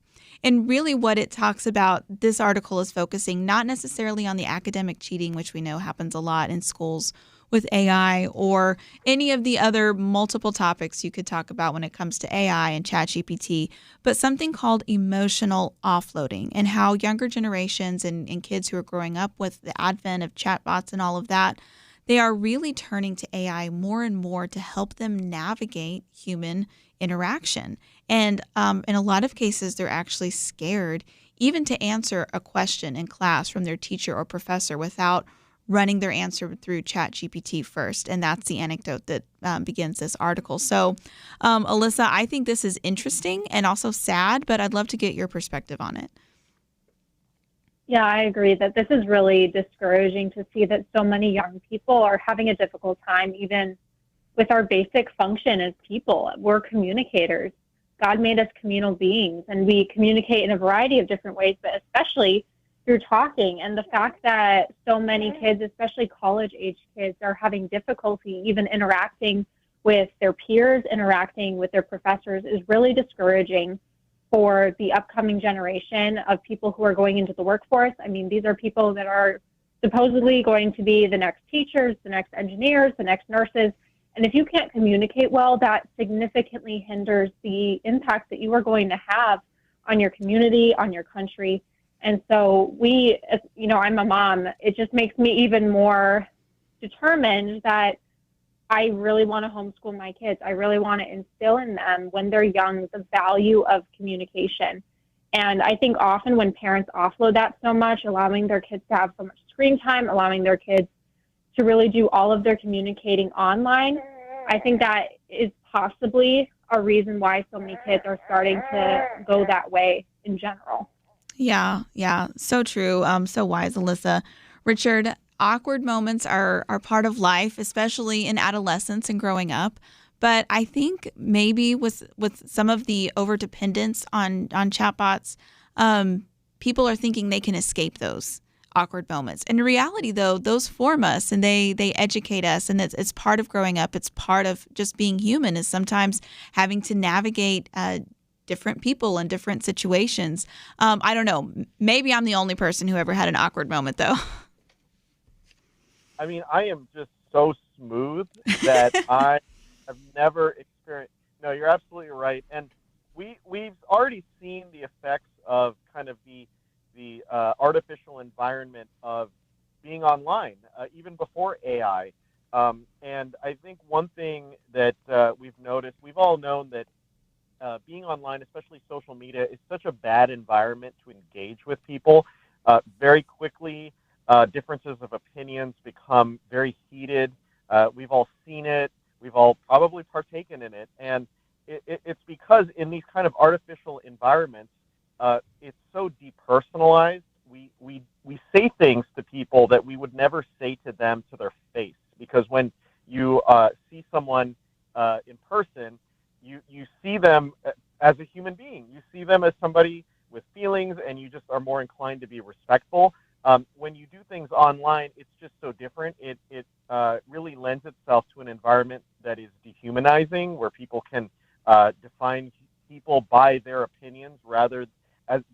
And really what it talks about, this article is focusing not necessarily on the academic cheating, which we know happens a lot in schools with AI, or any of the other multiple topics you could talk about when it comes to AI and ChatGPT, but something called emotional offloading, and how younger generations and kids who are growing up with the advent of chatbots and all of that, they are really turning to AI more and more to help them navigate human interaction. And in a lot of cases, they're actually scared even to answer a question in class from their teacher or professor without running their answer through ChatGPT first. And that's the anecdote that begins this article. So, Alyssa, I think this is interesting and also sad, but I'd love to get your perspective on it. Yeah, I agree that this is really discouraging to see that so many young people are having a difficult time even with our basic function as people. We're communicators. God made us communal beings, and we communicate in a variety of different ways, but especially through talking. And the fact that so many kids, especially college-age kids, are having difficulty even interacting with their peers, interacting with their professors, is really discouraging for the upcoming generation of people who are going into the workforce. I mean, these are people that are supposedly going to be the next teachers, the next engineers, the next nurses. And if you can't communicate well, that significantly hinders the impact that you are going to have on your community, on your country. And so I'm a mom. It just makes me even more determined that I really want to homeschool my kids. I really want to instill in them when they're young the value of communication. And I think often when parents offload that so much, allowing their kids to have so much screen time, allowing their kids to really do all of their communicating online, I think that is possibly a reason why so many kids are starting to go that way in general. Yeah, so true. So wise, Alyssa. Richard, awkward moments are part of life, especially in adolescence and growing up. But I think maybe with some of the overdependence on chatbots, people are thinking they can escape those awkward moments. In reality, though, those form us and they educate us, and it's part of growing up. It's part of just being human, is sometimes having to navigate different people in different situations. I don't know. Maybe I'm the only person who ever had an awkward moment, though. I mean, I am just so smooth that I have never experienced. No, you're absolutely right. And we've already seen the effects of kind of the artificial environment of being online, even before AI. And I think one thing that we've noticed, we've all known that being online, especially social media, is such a bad environment to engage with people. Very quickly, differences of opinions become very heated. We've all seen it. We've all probably partaken in it. And it's because in these kind of artificial environments, it's so depersonalized. We say things to people that we would never say to them to their face, because when you see someone in person, you see them as a human being. You see them as somebody with feelings, and you just are more inclined to be respectful. When you do things online, it's just so different. It really lends itself to an environment that is dehumanizing, where people can define people by their opinions rather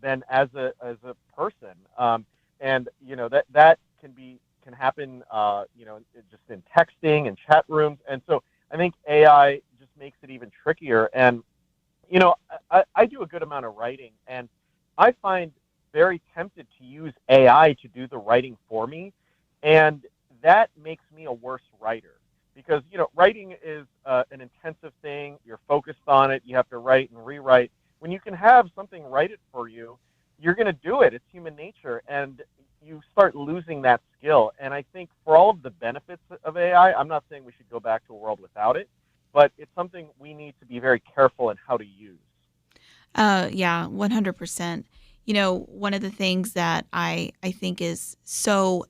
than as a person. And that can happen just in texting and chat rooms. And so I think AI just makes it even trickier. And I do a good amount of writing, and I find very tempted to use AI to do the writing for me, and that makes me a worse writer, because writing is an intensive thing. You're focused on it. You have to write and rewrite. When you can have something write it for you, you're going to do it. It's human nature, and you start losing that skill. And I think for all of the benefits of AI, I'm not saying we should go back to a world without it, but it's something we need to be very careful in how to use. Yeah, 100%. One of the things that I think is so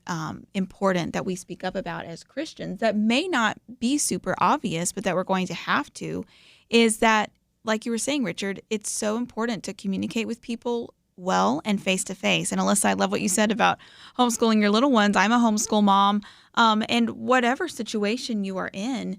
important that we speak up about as Christians that may not be super obvious, but that we're going to have to, is that, like you were saying, Richard, it's so important to communicate with people well and face to face. And Alyssa, I love what you said about homeschooling your little ones. I'm a homeschool mom. And whatever situation you are in,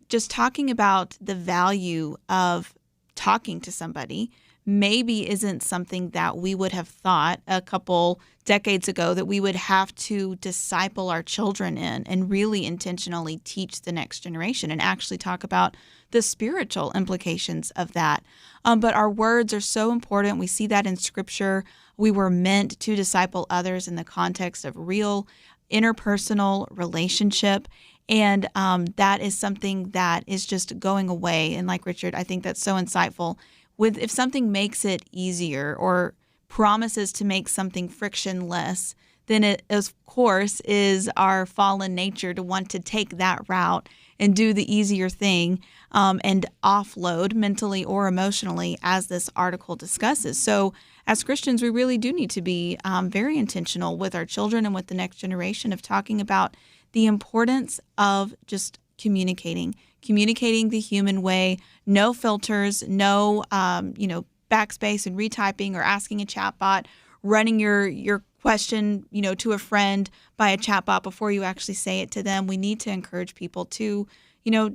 just talking about the value of talking to somebody maybe isn't something that we would have thought a couple decades ago that we would have to disciple our children in and really intentionally teach the next generation and actually talk about the spiritual implications of that. But our words are so important. We see that in Scripture. We were meant to disciple others in the context of real interpersonal relationship. And that is something that is just going away. And like Richard, I think that's so insightful. If something makes it easier or promises to make something frictionless, then it, of course, is our fallen nature to want to take that route and do the easier thing and offload mentally or emotionally, as this article discusses. So as Christians, we really do need to be very intentional with our children and with the next generation of talking about the importance of just communicating the human way, no filters, no, backspace and retyping or asking a chatbot, running your question, to a friend by a chatbot before you actually say it to them. We need to encourage people to,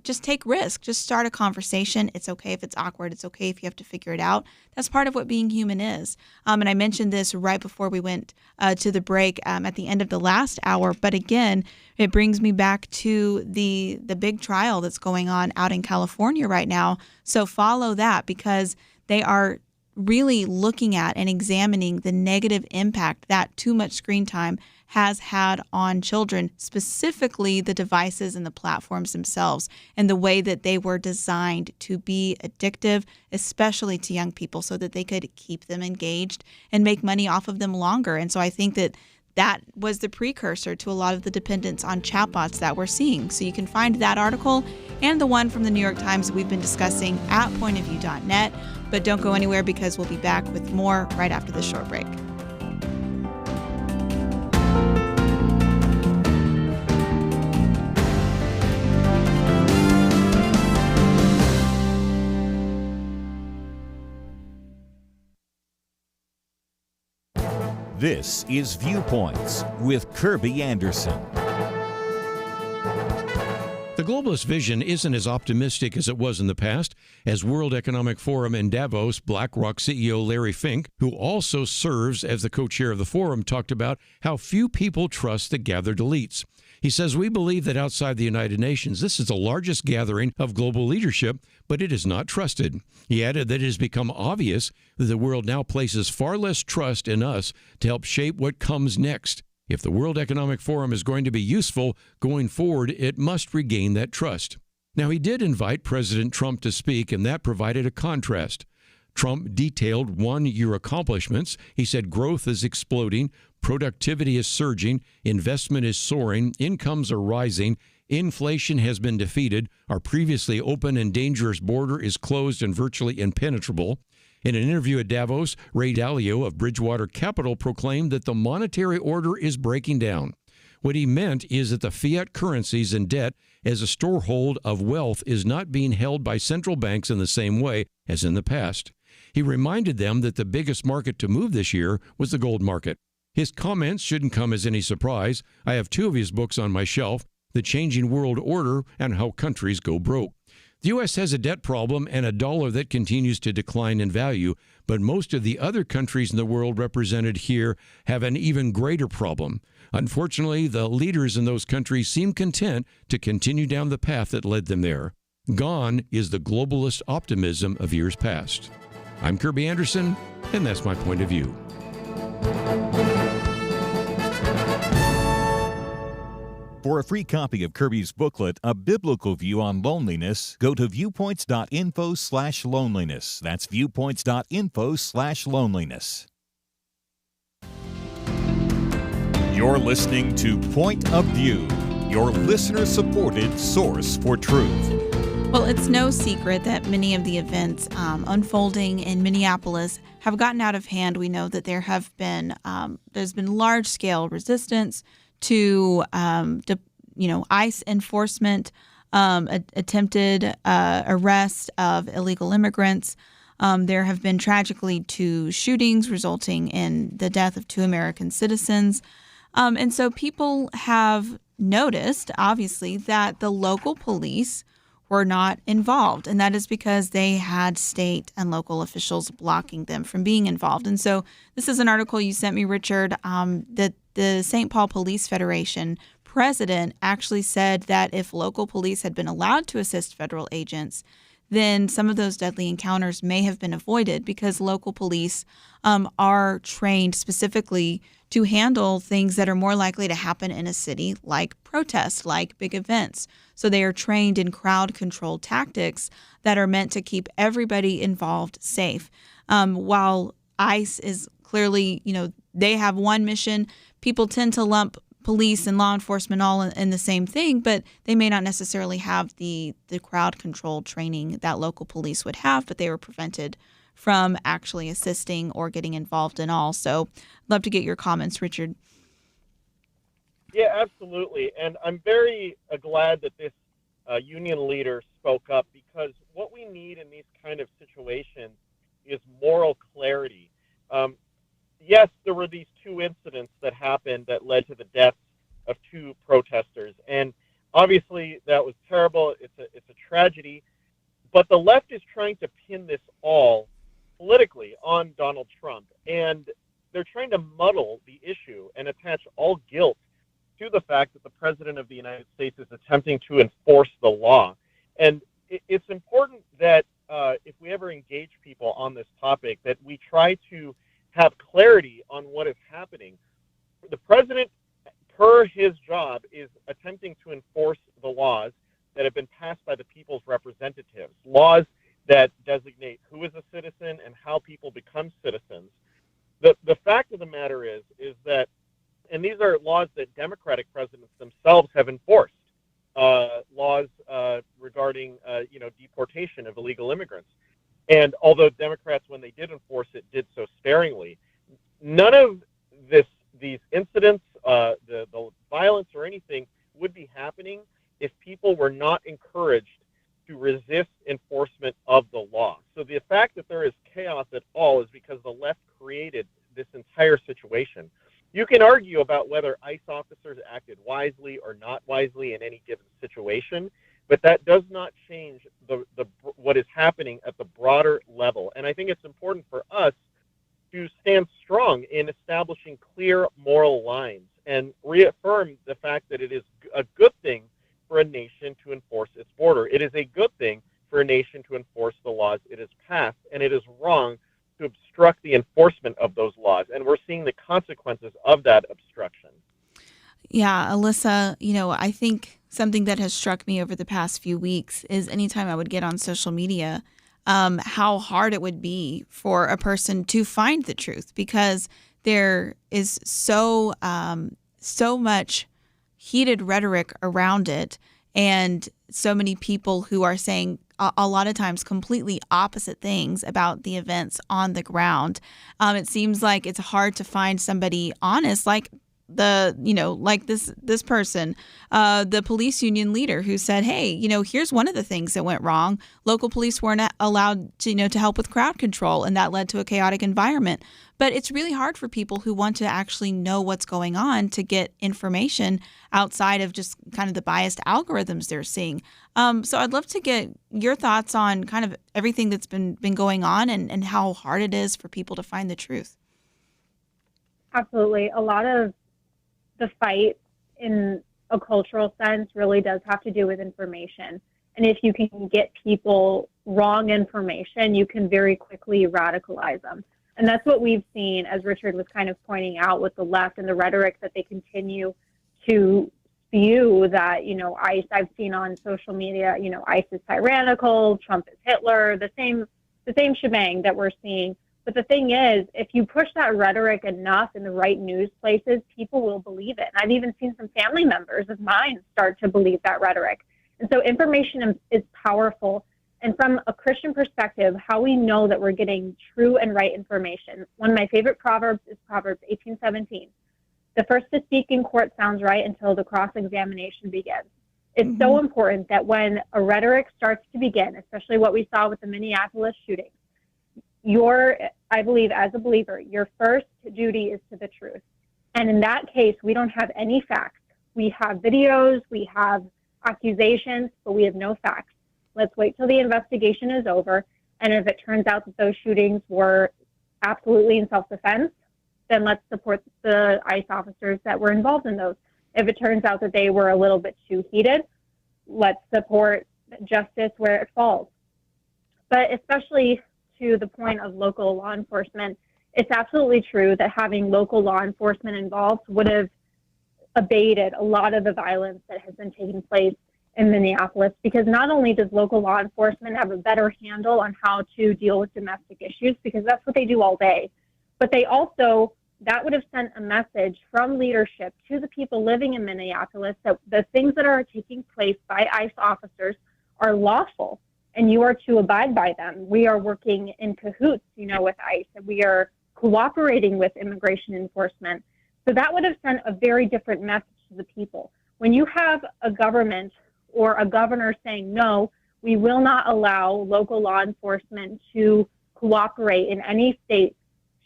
just take risk, just start a conversation. It's okay if it's awkward. It's okay if you have to figure it out. That's part of what being human is. And I mentioned this right before we went to the break at the end of the last hour. But again, it brings me back to the big trial that's going on out in California right now. So follow that, because they are really looking at and examining the negative impact that too much screen time has had on children, specifically the devices and the platforms themselves, and the way that they were designed to be addictive, especially to young people, so that they could keep them engaged and make money off of them longer. And so I think that was the precursor to a lot of the dependence on chatbots that we're seeing. So you can find that article and the one from the New York Times that we've been discussing at pointofview.net. But don't go anywhere, because we'll be back with more right after this short break. This is Viewpoints with Kirby Anderson. The globalist vision isn't as optimistic as it was in the past, as World Economic Forum in Davos BlackRock CEO Larry Fink, who also serves as the co-chair of the forum, talked about how few people trust the gathered elites. He says, "We believe that outside the United Nations, this is the largest gathering of global leadership, but it is not trusted." He added that it has become obvious that the world now places far less trust in us to help shape what comes next. If the World Economic Forum is going to be useful going forward, it must regain that trust. Now, he did invite President Trump to speak, and that provided a contrast. Trump detailed one-year accomplishments. He said growth is exploding, productivity is surging, investment is soaring, incomes are rising, inflation has been defeated, our previously open and dangerous border is closed and virtually impenetrable. In an interview at Davos, Ray Dalio of Bridgewater Capital proclaimed that the monetary order is breaking down. What he meant is that the fiat currencies and debt as a storehold of wealth is not being held by central banks in the same way as in the past. He reminded them that the biggest market to move this year was the gold market. His comments shouldn't come as any surprise. I have two of his books on my shelf, The Changing World Order and How Countries Go Broke. The U.S. has a debt problem and a dollar that continues to decline in value, but most of the other countries in the world represented here have an even greater problem. Unfortunately, the leaders in those countries seem content to continue down the path that led them there. Gone is the globalist optimism of years past. I'm Kirby Anderson, and that's my point of view. For a free copy of Kirby's booklet, A Biblical View on Loneliness, go to viewpoints.info/loneliness. That's viewpoints.info/loneliness. You're listening to Point of View, your listener-supported source for truth. Well, it's no secret that many of the events unfolding in Minneapolis have gotten out of hand. We know that there's been large-scale resistance to ICE enforcement, attempted arrest of illegal immigrants. There have been tragically 2 shootings resulting in the death of 2 American citizens. And so people have noticed, obviously, that the local police were not involved. And that is because they had state and local officials blocking them from being involved. And so this is an article you sent me, Richard, that the St. Paul Police Federation president actually said that if local police had been allowed to assist federal agents, then some of those deadly encounters may have been avoided because local police are trained specifically to handle things that are more likely to happen in a city, like protests, like big events. So they are trained in crowd control tactics that are meant to keep everybody involved safe. While ICE is clearly, they have one mission, people tend to lump police and law enforcement all in the same thing, but they may not necessarily have the crowd control training that local police would have, but they were prevented from actually assisting or getting involved in all. So I'd love to get your comments, Richard. Yeah, absolutely. And I'm very glad that this union leader spoke up, because what we need in these kind of situations is moral clarity. Yes, there were these 2 incidents that happened that led to the deaths of 2 protesters. And obviously that was terrible. It's a tragedy. But the left is trying to pin this all politically on Donald Trump. And they're trying to muddle the issue and attach all guilt to the fact that the President of the United States is attempting to enforce the law. And it's important that if we ever engage people on this topic, that we try to have clarity on what is happening. The president, per his job, is attempting to enforce the laws that have been passed by the people's representatives, laws that designate who is a citizen and how people become citizens. The fact of the matter is that, and these are laws that Democratic presidents themselves have enforced, laws regarding deportation of illegal immigrants. And although Democrats, when they did enforce it, did so sparingly, none of these incidents, the violence or anything, would be happening if people were not encouraged to resist enforcement of the law. So the fact that there is chaos at all is because the left created this entire situation. You can argue about whether ICE officers acted wisely or not wisely in any given situation, but that does not change what is happening at the broader level. And I think it's important for us to stand strong in establishing clear moral lines and reaffirm the fact that it is a good thing for a nation to enforce its border. It is a good thing for a nation to enforce the laws it has passed, and it is wrong to obstruct the enforcement of those laws. And we're seeing the consequences of that obstruction. Yeah, Alyssa, I think something that has struck me over the past few weeks is anytime I would get on social media, how hard it would be for a person to find the truth because there is so much heated rhetoric around it and so many people who are saying a lot of times completely opposite things about the events on the ground. It seems like it's hard to find somebody honest like this person, the police union leader who said, hey, here's one of the things that went wrong. Local police weren't allowed to help with crowd control, and that led to a chaotic environment. But it's really hard for people who want to actually know what's going on to get information outside of just kind of the biased algorithms they're seeing. So I'd love to get your thoughts on kind of everything that's been going on and how hard it is for people to find the truth. Absolutely. A lot of the fight in a cultural sense really does have to do with information. And if you can get people wrong information, you can very quickly radicalize them. And that's what we've seen, as Richard was kind of pointing out, with the left and the rhetoric that they continue to spew that, I've seen on social media, ICE is tyrannical, Trump is Hitler, the same shebang that we're seeing. But the thing is, if you push that rhetoric enough in the right news places, people will believe it. And I've even seen some family members of mine start to believe that rhetoric. And so information is powerful. And from a Christian perspective, how we know that we're getting true and right information. One of my favorite proverbs is Proverbs 18:17. The first to speak in court sounds right until the cross-examination begins. It's so important that when a rhetoric starts to begin, especially what we saw with the Minneapolis shooting, I believe as a believer, your first duty is to the truth. And in that case, we don't have any facts. We have videos, we have accusations, but we have no facts. Let's wait till the investigation is over. And if it turns out that those shootings were absolutely in self-defense, then let's support the ICE officers that were involved in those. If it turns out that they were a little bit too heated, let's support justice where it falls. But especially to the point of local law enforcement, it's absolutely true that having local law enforcement involved would have abated a lot of the violence that has been taking place in Minneapolis, because not only does local law enforcement have a better handle on how to deal with domestic issues, because that's what they do all day, but that would have sent a message from leadership to the people living in Minneapolis that the things that are taking place by ICE officers are lawful, and you are to abide by them. We are working in cahoots, with ICE, and we are cooperating with immigration enforcement. So that would have sent a very different message to the people. When you have a government or a governor saying, no, we will not allow local law enforcement to cooperate in any state,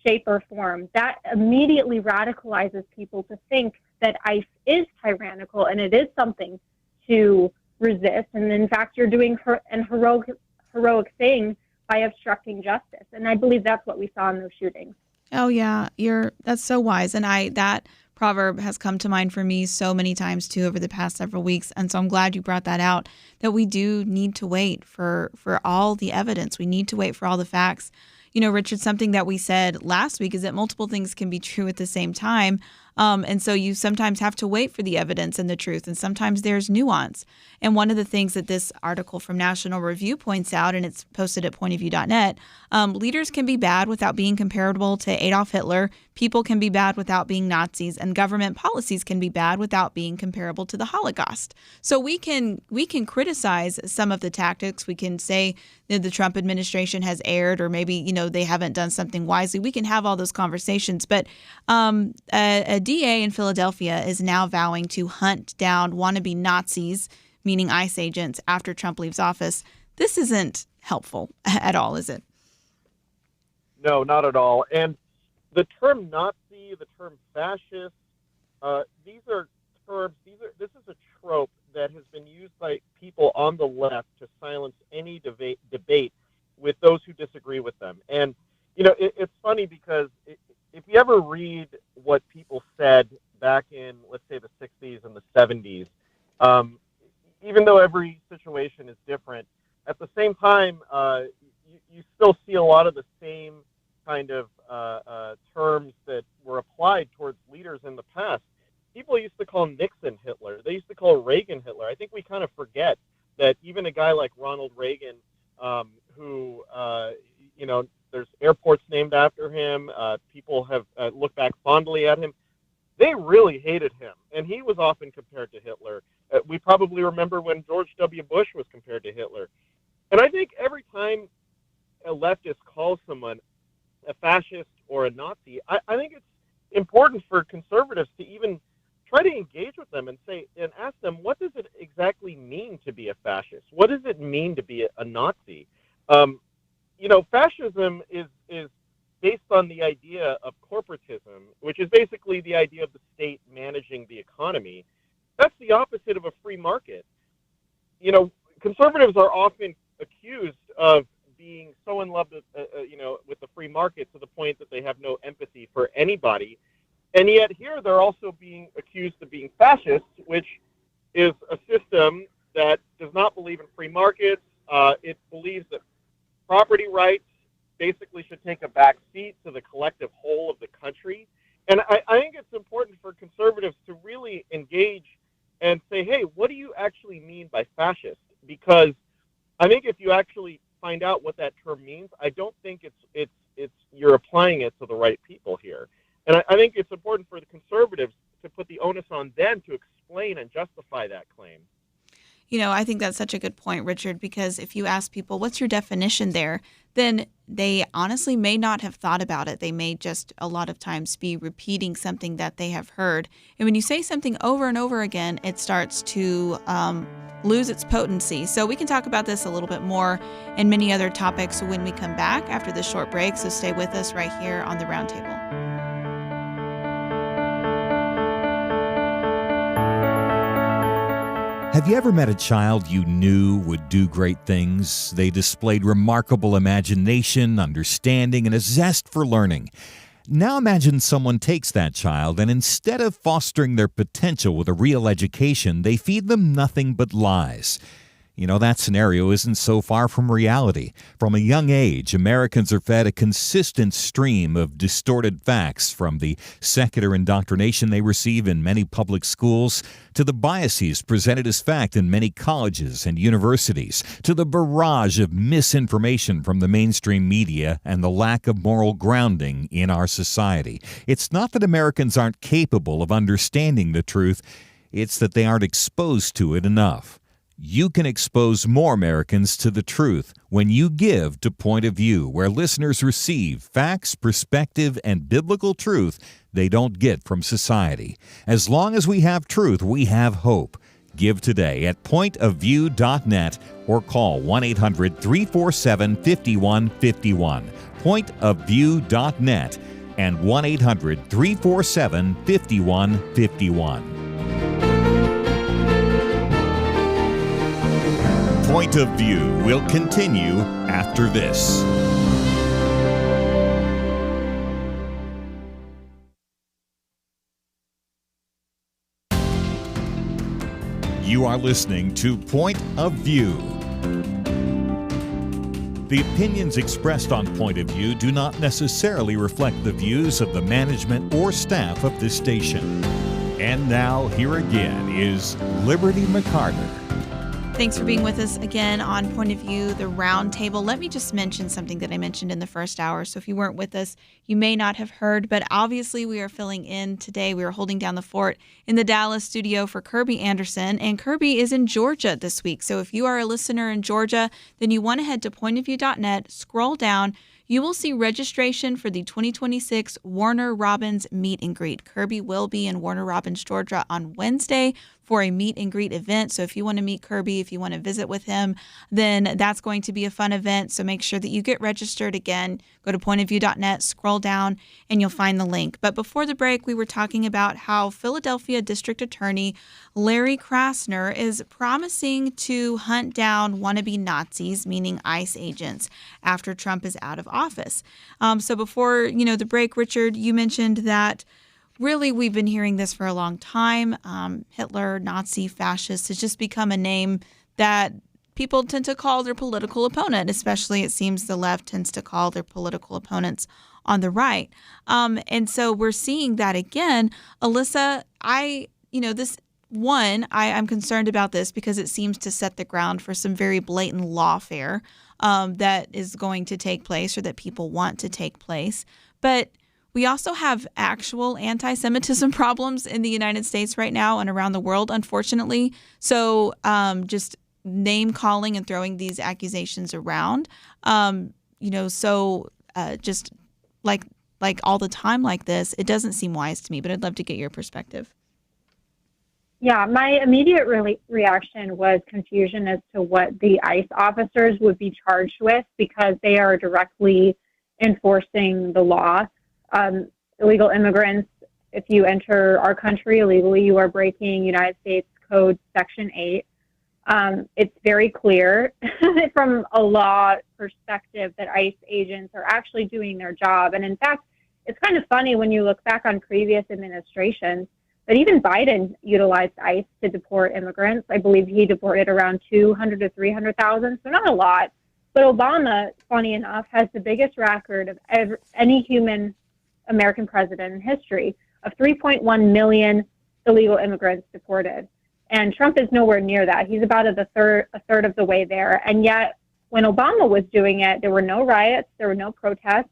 shape, or form, that immediately radicalizes people to think that ICE is tyrannical and it is something to resist. And in fact, you're doing an heroic thing by obstructing justice. And I believe that's what we saw in those shootings. Oh yeah, that's so wise. And that proverb has come to mind for me so many times too over the past several weeks. And so I'm glad you brought that out, that we do need to wait for all the evidence. We need to wait for all the facts. Richard, something that we said last week is that multiple things can be true at the same time. And so you sometimes have to wait for the evidence and the truth, and sometimes there's nuance. And one of the things that this article from National Review points out, and it's posted at pointofview.net, leaders can be bad without being comparable to Adolf Hitler, people can be bad without being Nazis, and government policies can be bad without being comparable to the Holocaust. So we can criticize some of the tactics. We can say that the Trump administration has erred, or maybe, they haven't done something wisely. We can have all those conversations. But a DA in Philadelphia is now vowing to hunt down wannabe Nazis, meaning ICE agents, after Trump leaves office. This isn't helpful at all, is it? No, not at all. And the term Nazi, the term fascist, these are terms, this is a trope that has been used by people on the left to silence any debate with those who disagree with them. And, it's funny because if you ever read what people said back in, let's say, the 60s and the 70s, even though every situation is different, at the same time, you still see a lot of the same kind of terms that were applied towards leaders in the past. people used to call Nixon Hitler. They used to call Reagan Hitler. I think we kind of forget that even a guy like Ronald Reagan, who, there's airports named after him. People have looked back fondly at him. They really hated him, and he was often compared to Hitler. We probably remember when George W. Bush was compared to Hitler. And I think every time a leftist calls someone a fascist or a Nazi, I think it's important for conservatives to even try to engage with them and ask them, what does it exactly mean to be a fascist? What does it mean to be a Nazi? Fascism is based on the idea of corporatism, which is basically the idea of the state managing the economy. That's the opposite of a free market. Conservatives are often accused of being so in love with the free market to the point that they have no empathy for anybody. And yet here they're also being accused of being fascist, which is a system that does not believe in free markets. It believes that property rights basically should take a back seat to the collective whole of the country. And I think it's important for conservatives to really engage and say, hey, what do you actually mean by fascist? Because I think if you actually find out what that term means, I don't think it's you're applying it to the right people here. And I think it's important for the conservatives to put the onus on them to explain and justify that claim. I think that's such a good point, Richard, because if you ask people, what's your definition there, then they honestly may not have thought about it. They may just a lot of times be repeating something that they have heard. And when you say something over and over again, it starts to lose its potency. So we can talk about this a little bit more and many other topics when we come back after this short break. So stay with us right here on the Roundtable. Have you ever met a child you knew would do great things? They displayed remarkable imagination, understanding, and a zest for learning. Now imagine someone takes that child and instead of fostering their potential with a real education, they feed them nothing but lies. That scenario isn't so far from reality. From a young age, Americans are fed a consistent stream of distorted facts, from the secular indoctrination they receive in many public schools, to the biases presented as fact in many colleges and universities, to the barrage of misinformation from the mainstream media and the lack of moral grounding in our society. It's not that Americans aren't capable of understanding the truth, it's that they aren't exposed to it enough. You can expose more Americans to the truth when you give to Point of View, where listeners receive facts, perspective, and biblical truth they don't get from society. As long as we have truth, we have hope. Give today at pointofview.net or call 1-800-347-5151. Pointofview.net and 1-800-347-5151. Point of View will continue after this. You are listening to Point of View. The opinions expressed on Point of View do not necessarily reflect the views of the management or staff of this station. And now, here again is Liberty McArtor. Thanks for being with us again on Point of View, the Roundtable. Let me just mention something that I mentioned in the first hour. So if you weren't with us, you may not have heard, but obviously we are filling in today. We are holding down the fort in the Dallas studio for Kirby Anderson, and Kirby is in Georgia this week. So if you are a listener in Georgia, then you want to head to pointofview.net, scroll down. You will see registration for the 2026 Warner Robins Meet and Greet. Kirby will be in Warner Robins, Georgia on Wednesday for a meet and greet event. So if you want to meet Kirby, if you want to visit with him, then that's going to be a fun event. So make sure that you get registered. Again, go to pointofview.net, scroll down, and you'll find the link. But before the break, we were talking about how Philadelphia District Attorney Larry Krasner is promising to hunt down wannabe Nazis, meaning ICE agents, after Trump is out of office. So before, the break, Richard, you mentioned that really, we've been hearing this for a long time. Hitler, Nazi, fascist has just become a name that people tend to call their political opponent, especially it seems the left tends to call their political opponents on the right. And so we're seeing that again. Alyssa, I'm concerned about this because it seems to set the ground for some very blatant lawfare that is going to take place or that people want to take place. But we also have actual anti-Semitism problems in the United States right now and around the world, unfortunately. So just name calling and throwing these accusations around, just like all the time like this, it doesn't seem wise to me, but I'd love to get your perspective. Yeah, my immediate reaction was confusion as to what the ICE officers would be charged with because they are directly enforcing the law. Illegal immigrants, if you enter our country illegally, you are breaking United States Code Section 8. It's very clear from a law perspective that ICE agents are actually doing their job. And in fact, it's kind of funny when you look back on previous administrations, but even Biden utilized ICE to deport immigrants. I believe he deported around 200 to 300,000, so not a lot. But Obama, funny enough, has the biggest record of any human American president in history of 3.1 million illegal immigrants deported. And Trump is nowhere near that. He's about a third of the way there. And yet, when Obama was doing it, there were no riots, there were no protests.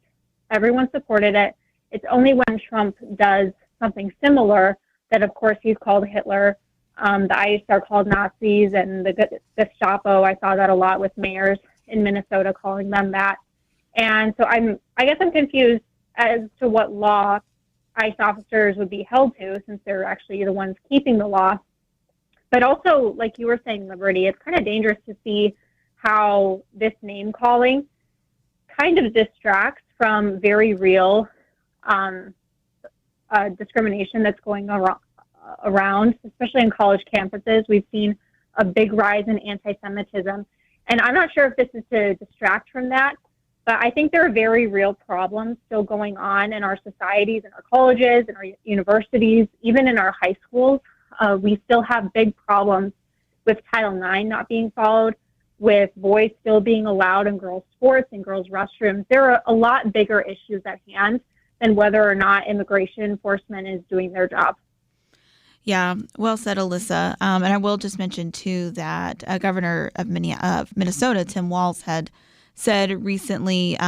Everyone supported it. It's only when Trump does something similar that, of course, he's called Hitler. The ICE are called Nazis, and the Gestapo, I saw that a lot with mayors in Minnesota calling them that. And so I guess I'm confused as to what law ICE officers would be held to, since they're actually the ones keeping the law. But also, like you were saying, Liberty, it's kind of dangerous to see how this name calling kind of distracts from very real discrimination that's going around, especially in college campuses. We've seen a big rise in anti-Semitism. And I'm not sure if this is to distract from that, but I think there are very real problems still going on in our societies, in our colleges, in our universities, even in our high schools. We still have big problems with Title IX not being followed, with boys still being allowed in girls' sports and girls' restrooms. There are a lot bigger issues at hand than whether or not immigration enforcement is doing their job. Yeah, well said, Alyssa. And I will just mention, too, that Governor of Minnesota, Tim Walz, had said recently,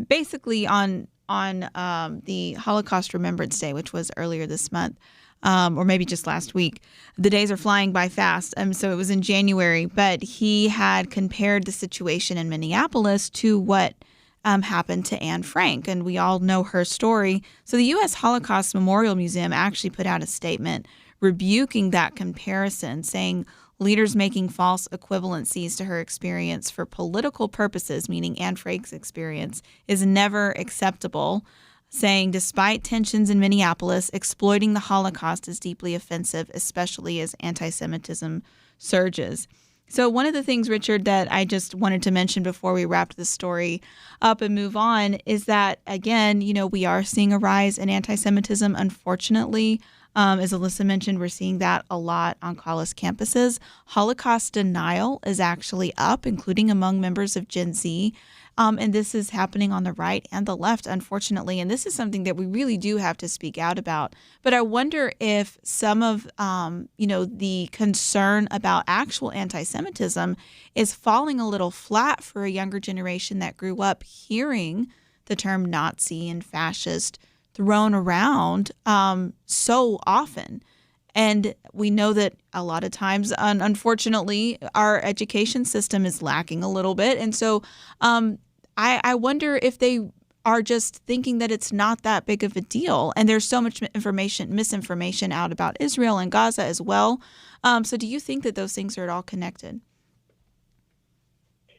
basically on the Holocaust Remembrance Day, which was earlier this month, or maybe just last week. The days are flying by fast. So it was in January, but he had compared the situation in Minneapolis to what happened to Anne Frank, and we all know her story. So the U.S. Holocaust Memorial Museum actually put out a statement rebuking that comparison, saying leaders making false equivalencies to her experience for political purposes, meaning Anne Frank's experience, is never acceptable, saying despite tensions in Minneapolis, exploiting the Holocaust is deeply offensive, especially as anti-Semitism surges. So one of the things, Richard, that I just wanted to mention before we wrapped this story up and move on is that, again, we are seeing a rise in anti-Semitism, unfortunately. As Alyssa mentioned, we're seeing that a lot on college campuses. Holocaust denial is actually up, including among members of Gen Z. And this is happening on the right and the left, unfortunately. And this is something that we really do have to speak out about. But I wonder if some of, the concern about actual anti-Semitism is falling a little flat for a younger generation that grew up hearing the term Nazi and fascist thrown around so often. And we know that a lot of times, unfortunately, our education system is lacking a little bit. And so I wonder if they are just thinking that it's not that big of a deal. And there's so much misinformation out about Israel and Gaza as well. So do you think that those things are at all connected?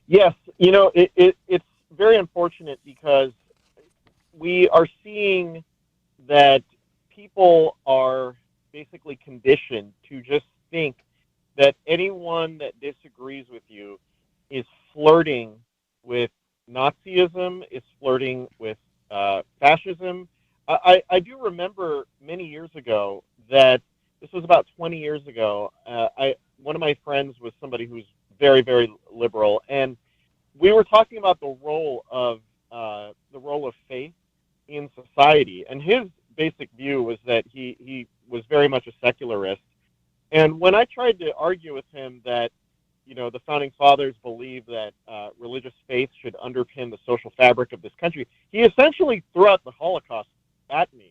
Yes. It's very unfortunate because we are seeing that people are basically conditioned to just think that anyone that disagrees with you is flirting with Nazism, is flirting with fascism. I do remember many years ago that this was about 20 years ago. One of my friends was somebody who's very, very liberal, and we were talking about the role of faith in society. And his basic view was that he was very very much a secularist. And when I tried to argue with him that, the founding fathers believe that religious faith should underpin the social fabric of this country, he essentially threw out the Holocaust at me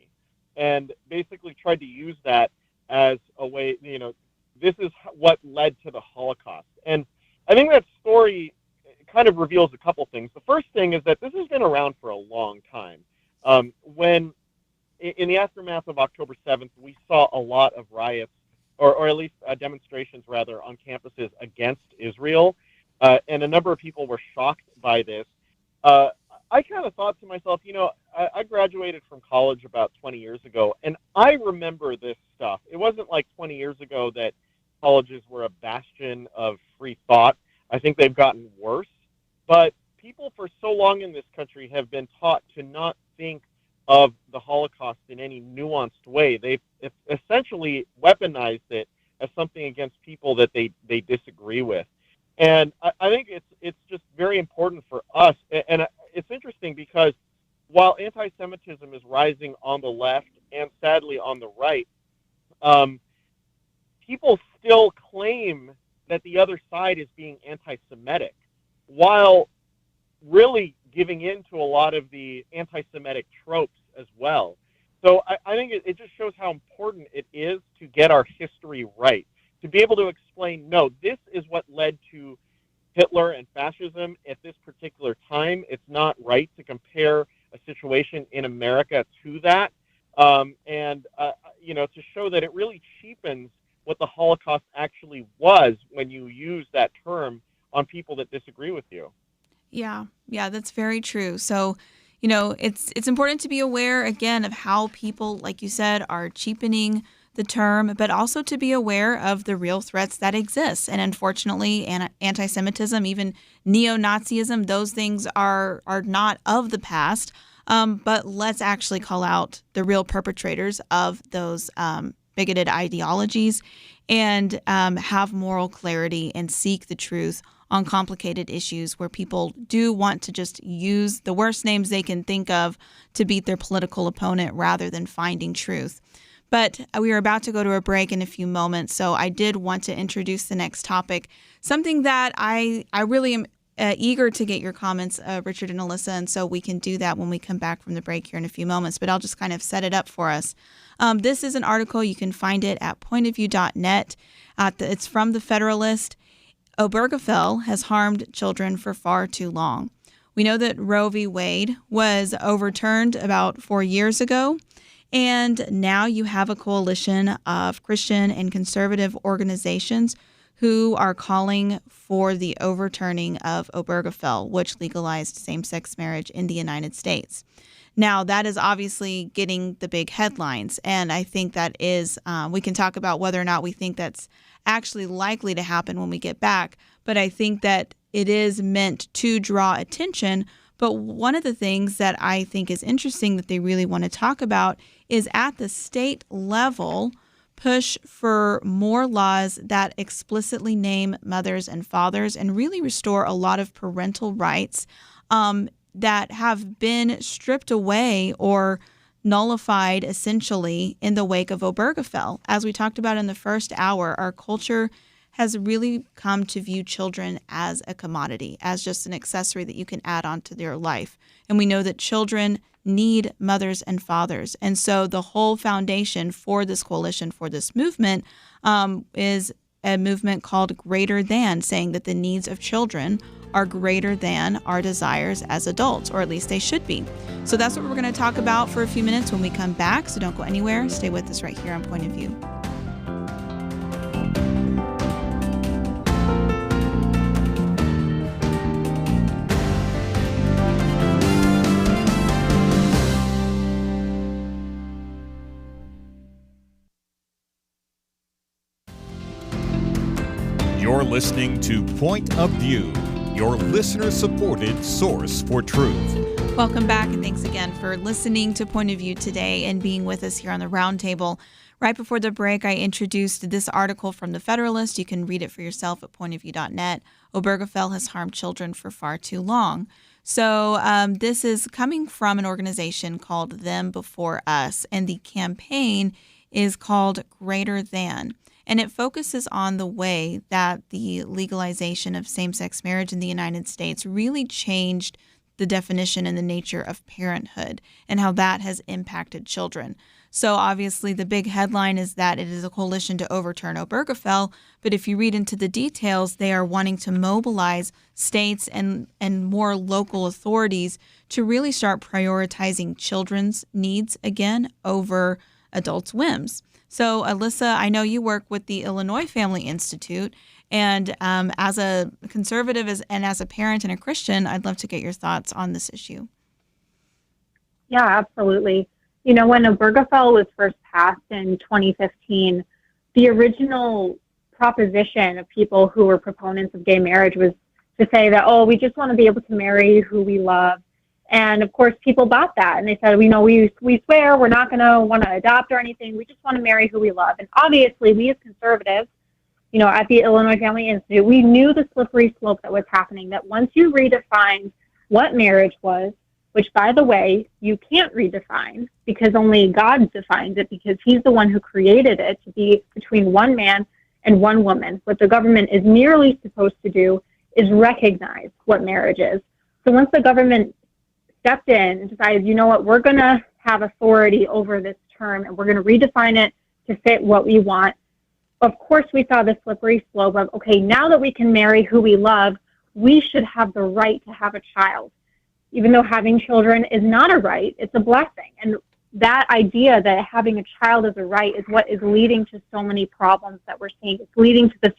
and basically tried to use that as a way, this is what led to the Holocaust. And I think that story kind of reveals a couple things. The first thing is that this has been around for a long time. When in the aftermath of October 7th, we saw a lot of riots, or at least demonstrations, rather, on campuses against Israel, and a number of people were shocked by this. I kind of thought to myself, I graduated from college about 20 years ago, and I remember this stuff. It wasn't like 20 years ago that colleges were a bastion of free thought. I think they've gotten worse. But people for so long in this country have been taught to not think of the Holocaust in any nuanced way. They've essentially weaponized it as something against people that they disagree with. And I think it's just very important for us. And it's interesting because while anti-Semitism is rising on the left and sadly on the right, people still claim that the other side is being anti-Semitic, while really giving in to a lot of the anti-Semitic tropes as well. So I think it just shows how important it is to get our history right, to be able to explain, no, this is what led to Hitler and fascism at this particular time. It's not right to compare a situation in America to that. To show that it really cheapens what the Holocaust actually was when you use that term on people that disagree with you. Yeah, that's very true. So, it's important to be aware, again, of how people, like you said, are cheapening the term, but also to be aware of the real threats that exist. And unfortunately, anti-Semitism, even neo-Nazism, those things are not of the past. But let's actually call out the real perpetrators of those bigoted ideologies and have moral clarity and seek the truth on complicated issues where people do want to just use the worst names they can think of to beat their political opponent rather than finding truth. But we are about to go to a break in a few moments, so I did want to introduce the next topic, something that I really am eager to get your comments, Richard and Alyssa, and so we can do that when we come back from the break here in a few moments, but I'll just kind of set it up for us. This is an article. You can find it at pointofview.net. It's from the Federalist. Obergefell has harmed children for far too long. We know that Roe v. Wade was overturned about 4 years ago, and now you have a coalition of Christian and conservative organizations who are calling for the overturning of Obergefell, which legalized same-sex marriage in the United States. Now, that is obviously getting the big headlines, and I think that is, we can talk about whether or not we think that's actually likely to happen when we get back, but I think that it is meant to draw attention. But one of the things that I think is interesting that they really want to talk about is at the state level, push for more laws that explicitly name mothers and fathers and really restore a lot of parental rights that have been stripped away or nullified essentially in the wake of Obergefell. As we talked about in the first hour, our culture has really come to view children as a commodity, as just an accessory that you can add on to their life. And we know that children need mothers and fathers. And so the whole foundation for this coalition, for this movement, is a movement called Greater Than, saying that the needs of children are greater than our desires as adults, or at least they should be. So that's what we're going to talk about for a few minutes when we come back. So don't go anywhere. Stay with us right here on Point of View. You're listening to Point of View, your listener-supported source for truth. Welcome back, and thanks again for listening to Point of View today and being with us here on the Roundtable. Right before the break, I introduced this article from the Federalist. You can read it for yourself at pointofview.net. Obergefell has harmed children for far too long. So this is coming from an organization called Them Before Us, and the campaign is called Greater Than. And it focuses on the way that the legalization of same-sex marriage in the United States really changed the definition and the nature of parenthood and how that has impacted children. So obviously the big headline is that it is a coalition to overturn Obergefell, but if you read into the details, they are wanting to mobilize states and more local authorities to really start prioritizing children's needs again over adults' whims. So Alyssa, I know you work with the Illinois Family Institute, and as a conservative and as a parent and a Christian, I'd love to get your thoughts on this issue. Yeah, absolutely. You know, when Obergefell was first passed in 2015, the original proposition of people who were proponents of gay marriage was to say that, oh, we just want to be able to marry who we love. And of course, people bought that, and they said, we swear we're not going to want to adopt or anything. We just want to marry who we love. And obviously, we as conservatives, you know, at the Illinois Family Institute, we knew the slippery slope that was happening, that once you redefined what marriage was, which, by the way, you can't redefine because only God defines it, because he's the one who created it to be between one man and one woman. What the government is merely supposed to do is recognize what marriage is. So once the government stepped in and decided, you know what, we're going to have authority over this term and we're going to redefine it to fit what we want, of course we saw the slippery slope of, okay, now that we can marry who we love, we should have the right to have a child. Even though having children is not a right, it's a blessing. And that idea that having a child is a right is what is leading to so many problems that we're seeing. It's leading to the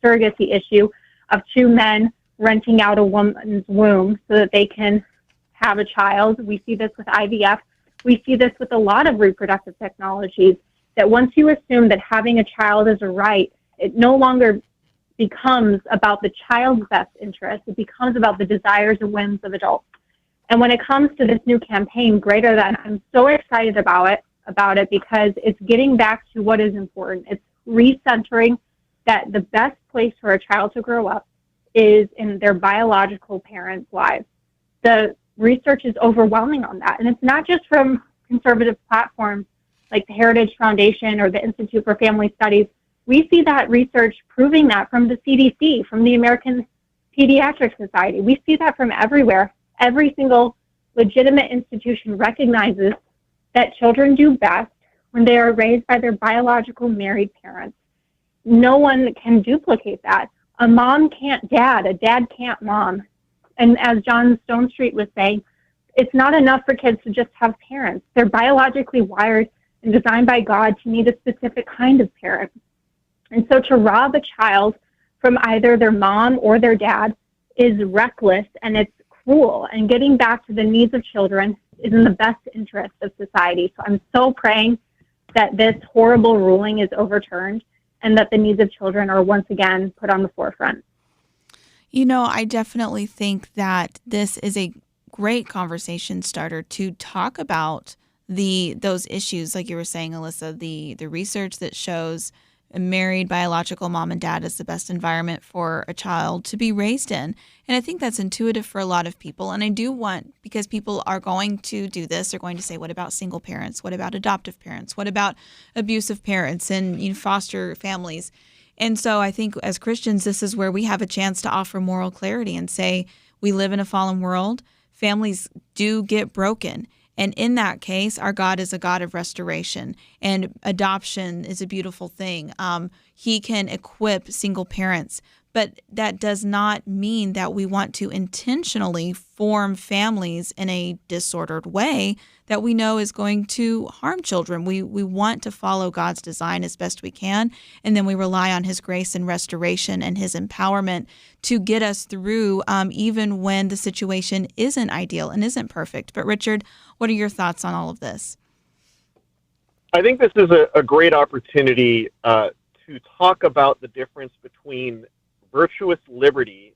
surrogacy issue of two men renting out a woman's womb so that they can have a child. We see this with IVF. We see this with a lot of reproductive technologies, that once you assume that having a child is a right, it no longer becomes about the child's best interest. It becomes about the desires and whims of adults. And when it comes to this new campaign, Greater Than, I'm so excited about it because it's getting back to what is important. It's recentering that the best place for a child to grow up is in their biological parents' lives. The research is overwhelming on that. And it's not just from conservative platforms like the Heritage Foundation or the Institute for Family Studies. We see that research proving that from the CDC, from the American Pediatric Society. We see that from everywhere. Every single legitimate institution recognizes that children do best when they are raised by their biological married parents. No one can duplicate that. A mom can't dad, a dad can't mom. And as John Stonestreet was saying, it's not enough for kids to just have parents. They're biologically wired and designed by God to need a specific kind of parent. And so to rob a child from either their mom or their dad is reckless, and it's cruel. And getting back to the needs of children is in the best interest of society. So I'm so praying that this horrible ruling is overturned and that the needs of children are once again put on the forefront. You know, I definitely think that this is a great conversation starter to talk about those issues, like you were saying, Alyssa, the research that shows a married biological mom and dad is the best environment for a child to be raised in. And I think that's intuitive for a lot of people. And I do want, because people are going to do this, they're going to say, what about single parents? What about adoptive parents? What about abusive parents and foster families? And so I think as Christians, this is where we have a chance to offer moral clarity and say, we live in a fallen world. Families do get broken. And in that case, our God is a God of restoration, and adoption is a beautiful thing. He can equip single parents, but that does not mean that we want to intentionally form families in a disordered way that we know is going to harm children. We want to follow God's design as best we can, and then we rely on his grace and restoration and his empowerment to get us through even when the situation isn't ideal and isn't perfect. But Richard, what are your thoughts on all of this? I think this is a great opportunity to talk about the difference between virtuous liberty,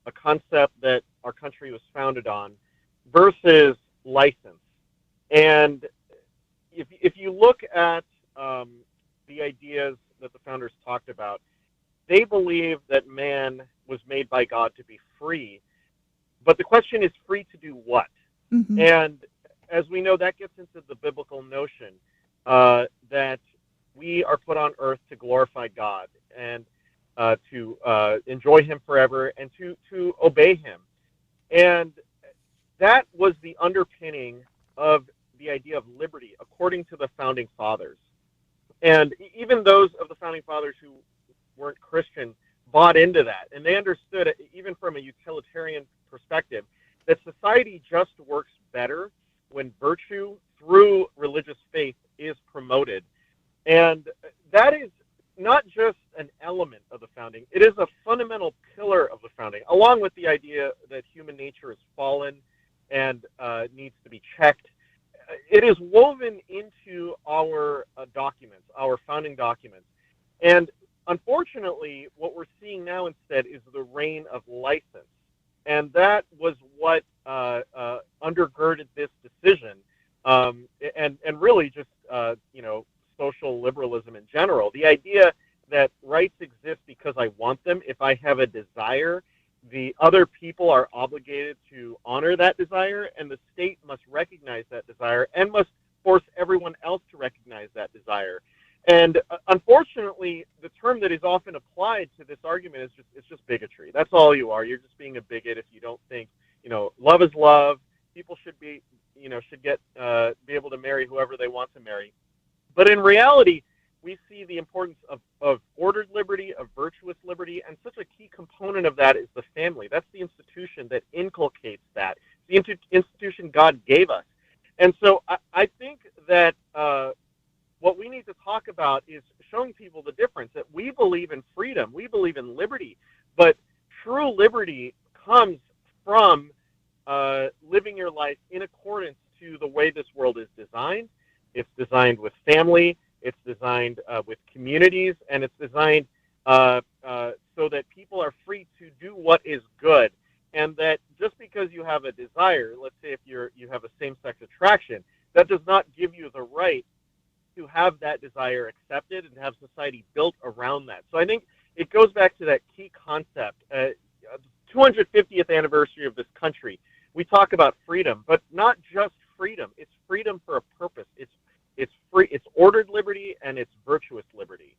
a concept that our country was founded on, versus license. And if you look at the ideas that the founders talked about, they believe that man was made by God to be free. But the question is, free to do what? Mm-hmm. And as we know, that gets into the biblical notion that we are put on earth to glorify God and to enjoy Him forever and to obey Him. And that was the underpinning of the idea of liberty, according to the Founding Fathers. And even those of the Founding Fathers who weren't Christian bought into that. And they understood, even from a utilitarian perspective, that society just works better when virtue through religious faith is promoted. And that is not just an element of the founding, it is a fundamental pillar of the founding, along with the idea that human nature is fallen and needs to be checked. It is woven into our documents, our founding documents. And unfortunately, what we're seeing now instead is the reign of license. And that was what undergirded this decision, and really just, social liberalism in general. The idea that rights exist because I want them. If I have a desire, the other people are obligated to honor that desire, and the state must recognize that desire and must force everyone else to recognize that desire. And unfortunately, the term that is often applied to this argument is just bigotry. That's all you are. You're just being a bigot if you don't think, love is love. People should be able to marry whoever they want to marry. But in reality, we see the importance of ordered liberty, of virtuous liberty, and such a key component of that is the family. That's the institution that inculcates that. It's the institution God gave us. And so I think that what we need to talk about is showing people the difference, that we believe in freedom, we believe in liberty, but true liberty comes from living your life in accordance to the way this world is designed. It's designed with family, it's designed with communities, and it's designed so that people are free to do what is good. And that just because you have a desire, let's say if you have a same-sex attraction, that does not give you the right to have that desire accepted and have society built around that. So I think it goes back to that key concept. 250th anniversary of this country, we talk about freedom, but not just freedom. It's freedom for a purpose. It's free. It's ordered liberty and it's virtuous liberty.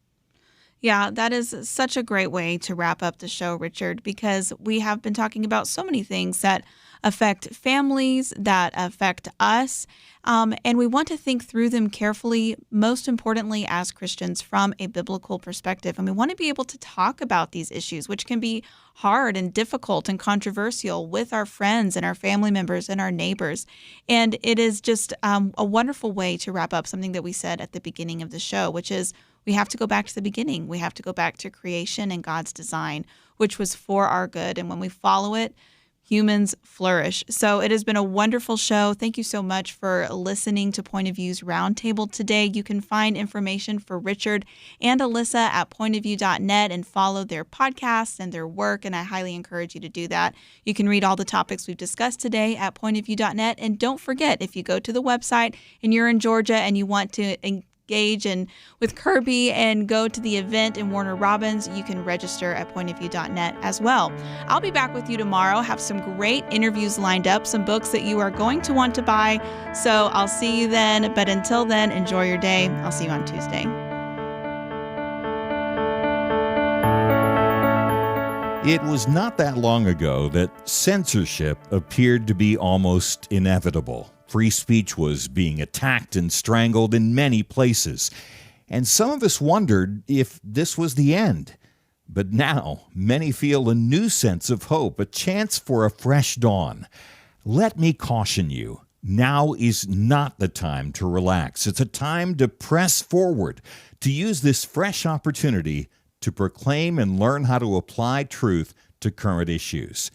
Yeah, that is such a great way to wrap up the show, Richard, because we have been talking about so many things that affect families, that affect us, and we want to think through them carefully, most importantly as Christians from a biblical perspective. And we want to be able to talk about these issues, which can be hard and difficult and controversial with our friends and our family members and our neighbors. And it is just a wonderful way to wrap up something that we said at the beginning of the show, which is we have to go back to the beginning. We have to go back to creation and God's design, which was for our good. And when we follow it, humans flourish. So it has been a wonderful show. Thank you so much for listening to Point of View's Roundtable today. You can find information for Richard and Alyssa at pointofview.net and follow their podcasts and their work, and I highly encourage you to do that. You can read all the topics we've discussed today at pointofview.net, and don't forget, if you go to the website and you're in Georgia and you want to engage with Kirby and go to the event in Warner Robins, you can register at pointofview.net as well. I'll be back with you tomorrow. Have some great interviews lined up, some books that you are going to want to buy. So I'll see you then. But until then, enjoy your day. I'll see you on Tuesday. It was not that long ago that censorship appeared to be almost inevitable. Free speech was being attacked and strangled in many places. And some of us wondered if this was the end. But now, many feel a new sense of hope, a chance for a fresh dawn. Let me caution you, now is not the time to relax. It's a time to press forward, to use this fresh opportunity to proclaim and learn how to apply truth to current issues.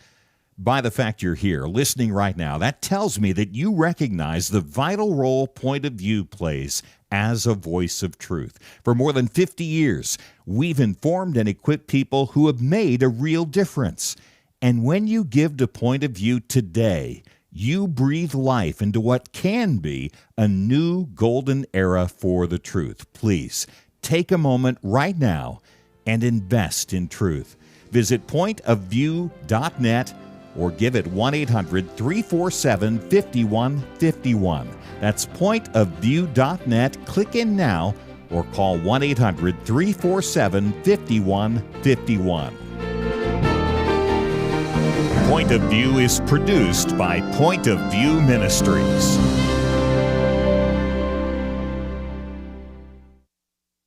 By the fact you're here, listening right now, that tells me that you recognize the vital role Point of View plays as a voice of truth. For more than 50 years, we've informed and equipped people who have made a real difference. And when you give to Point of View today, you breathe life into what can be a new golden era for the truth. Please, take a moment right now and invest in truth. Visit pointofview.net or give it 1-800-347-5151. That's pointofview.net. Click in now or call 1-800-347-5151. Point of View is produced by Point of View Ministries.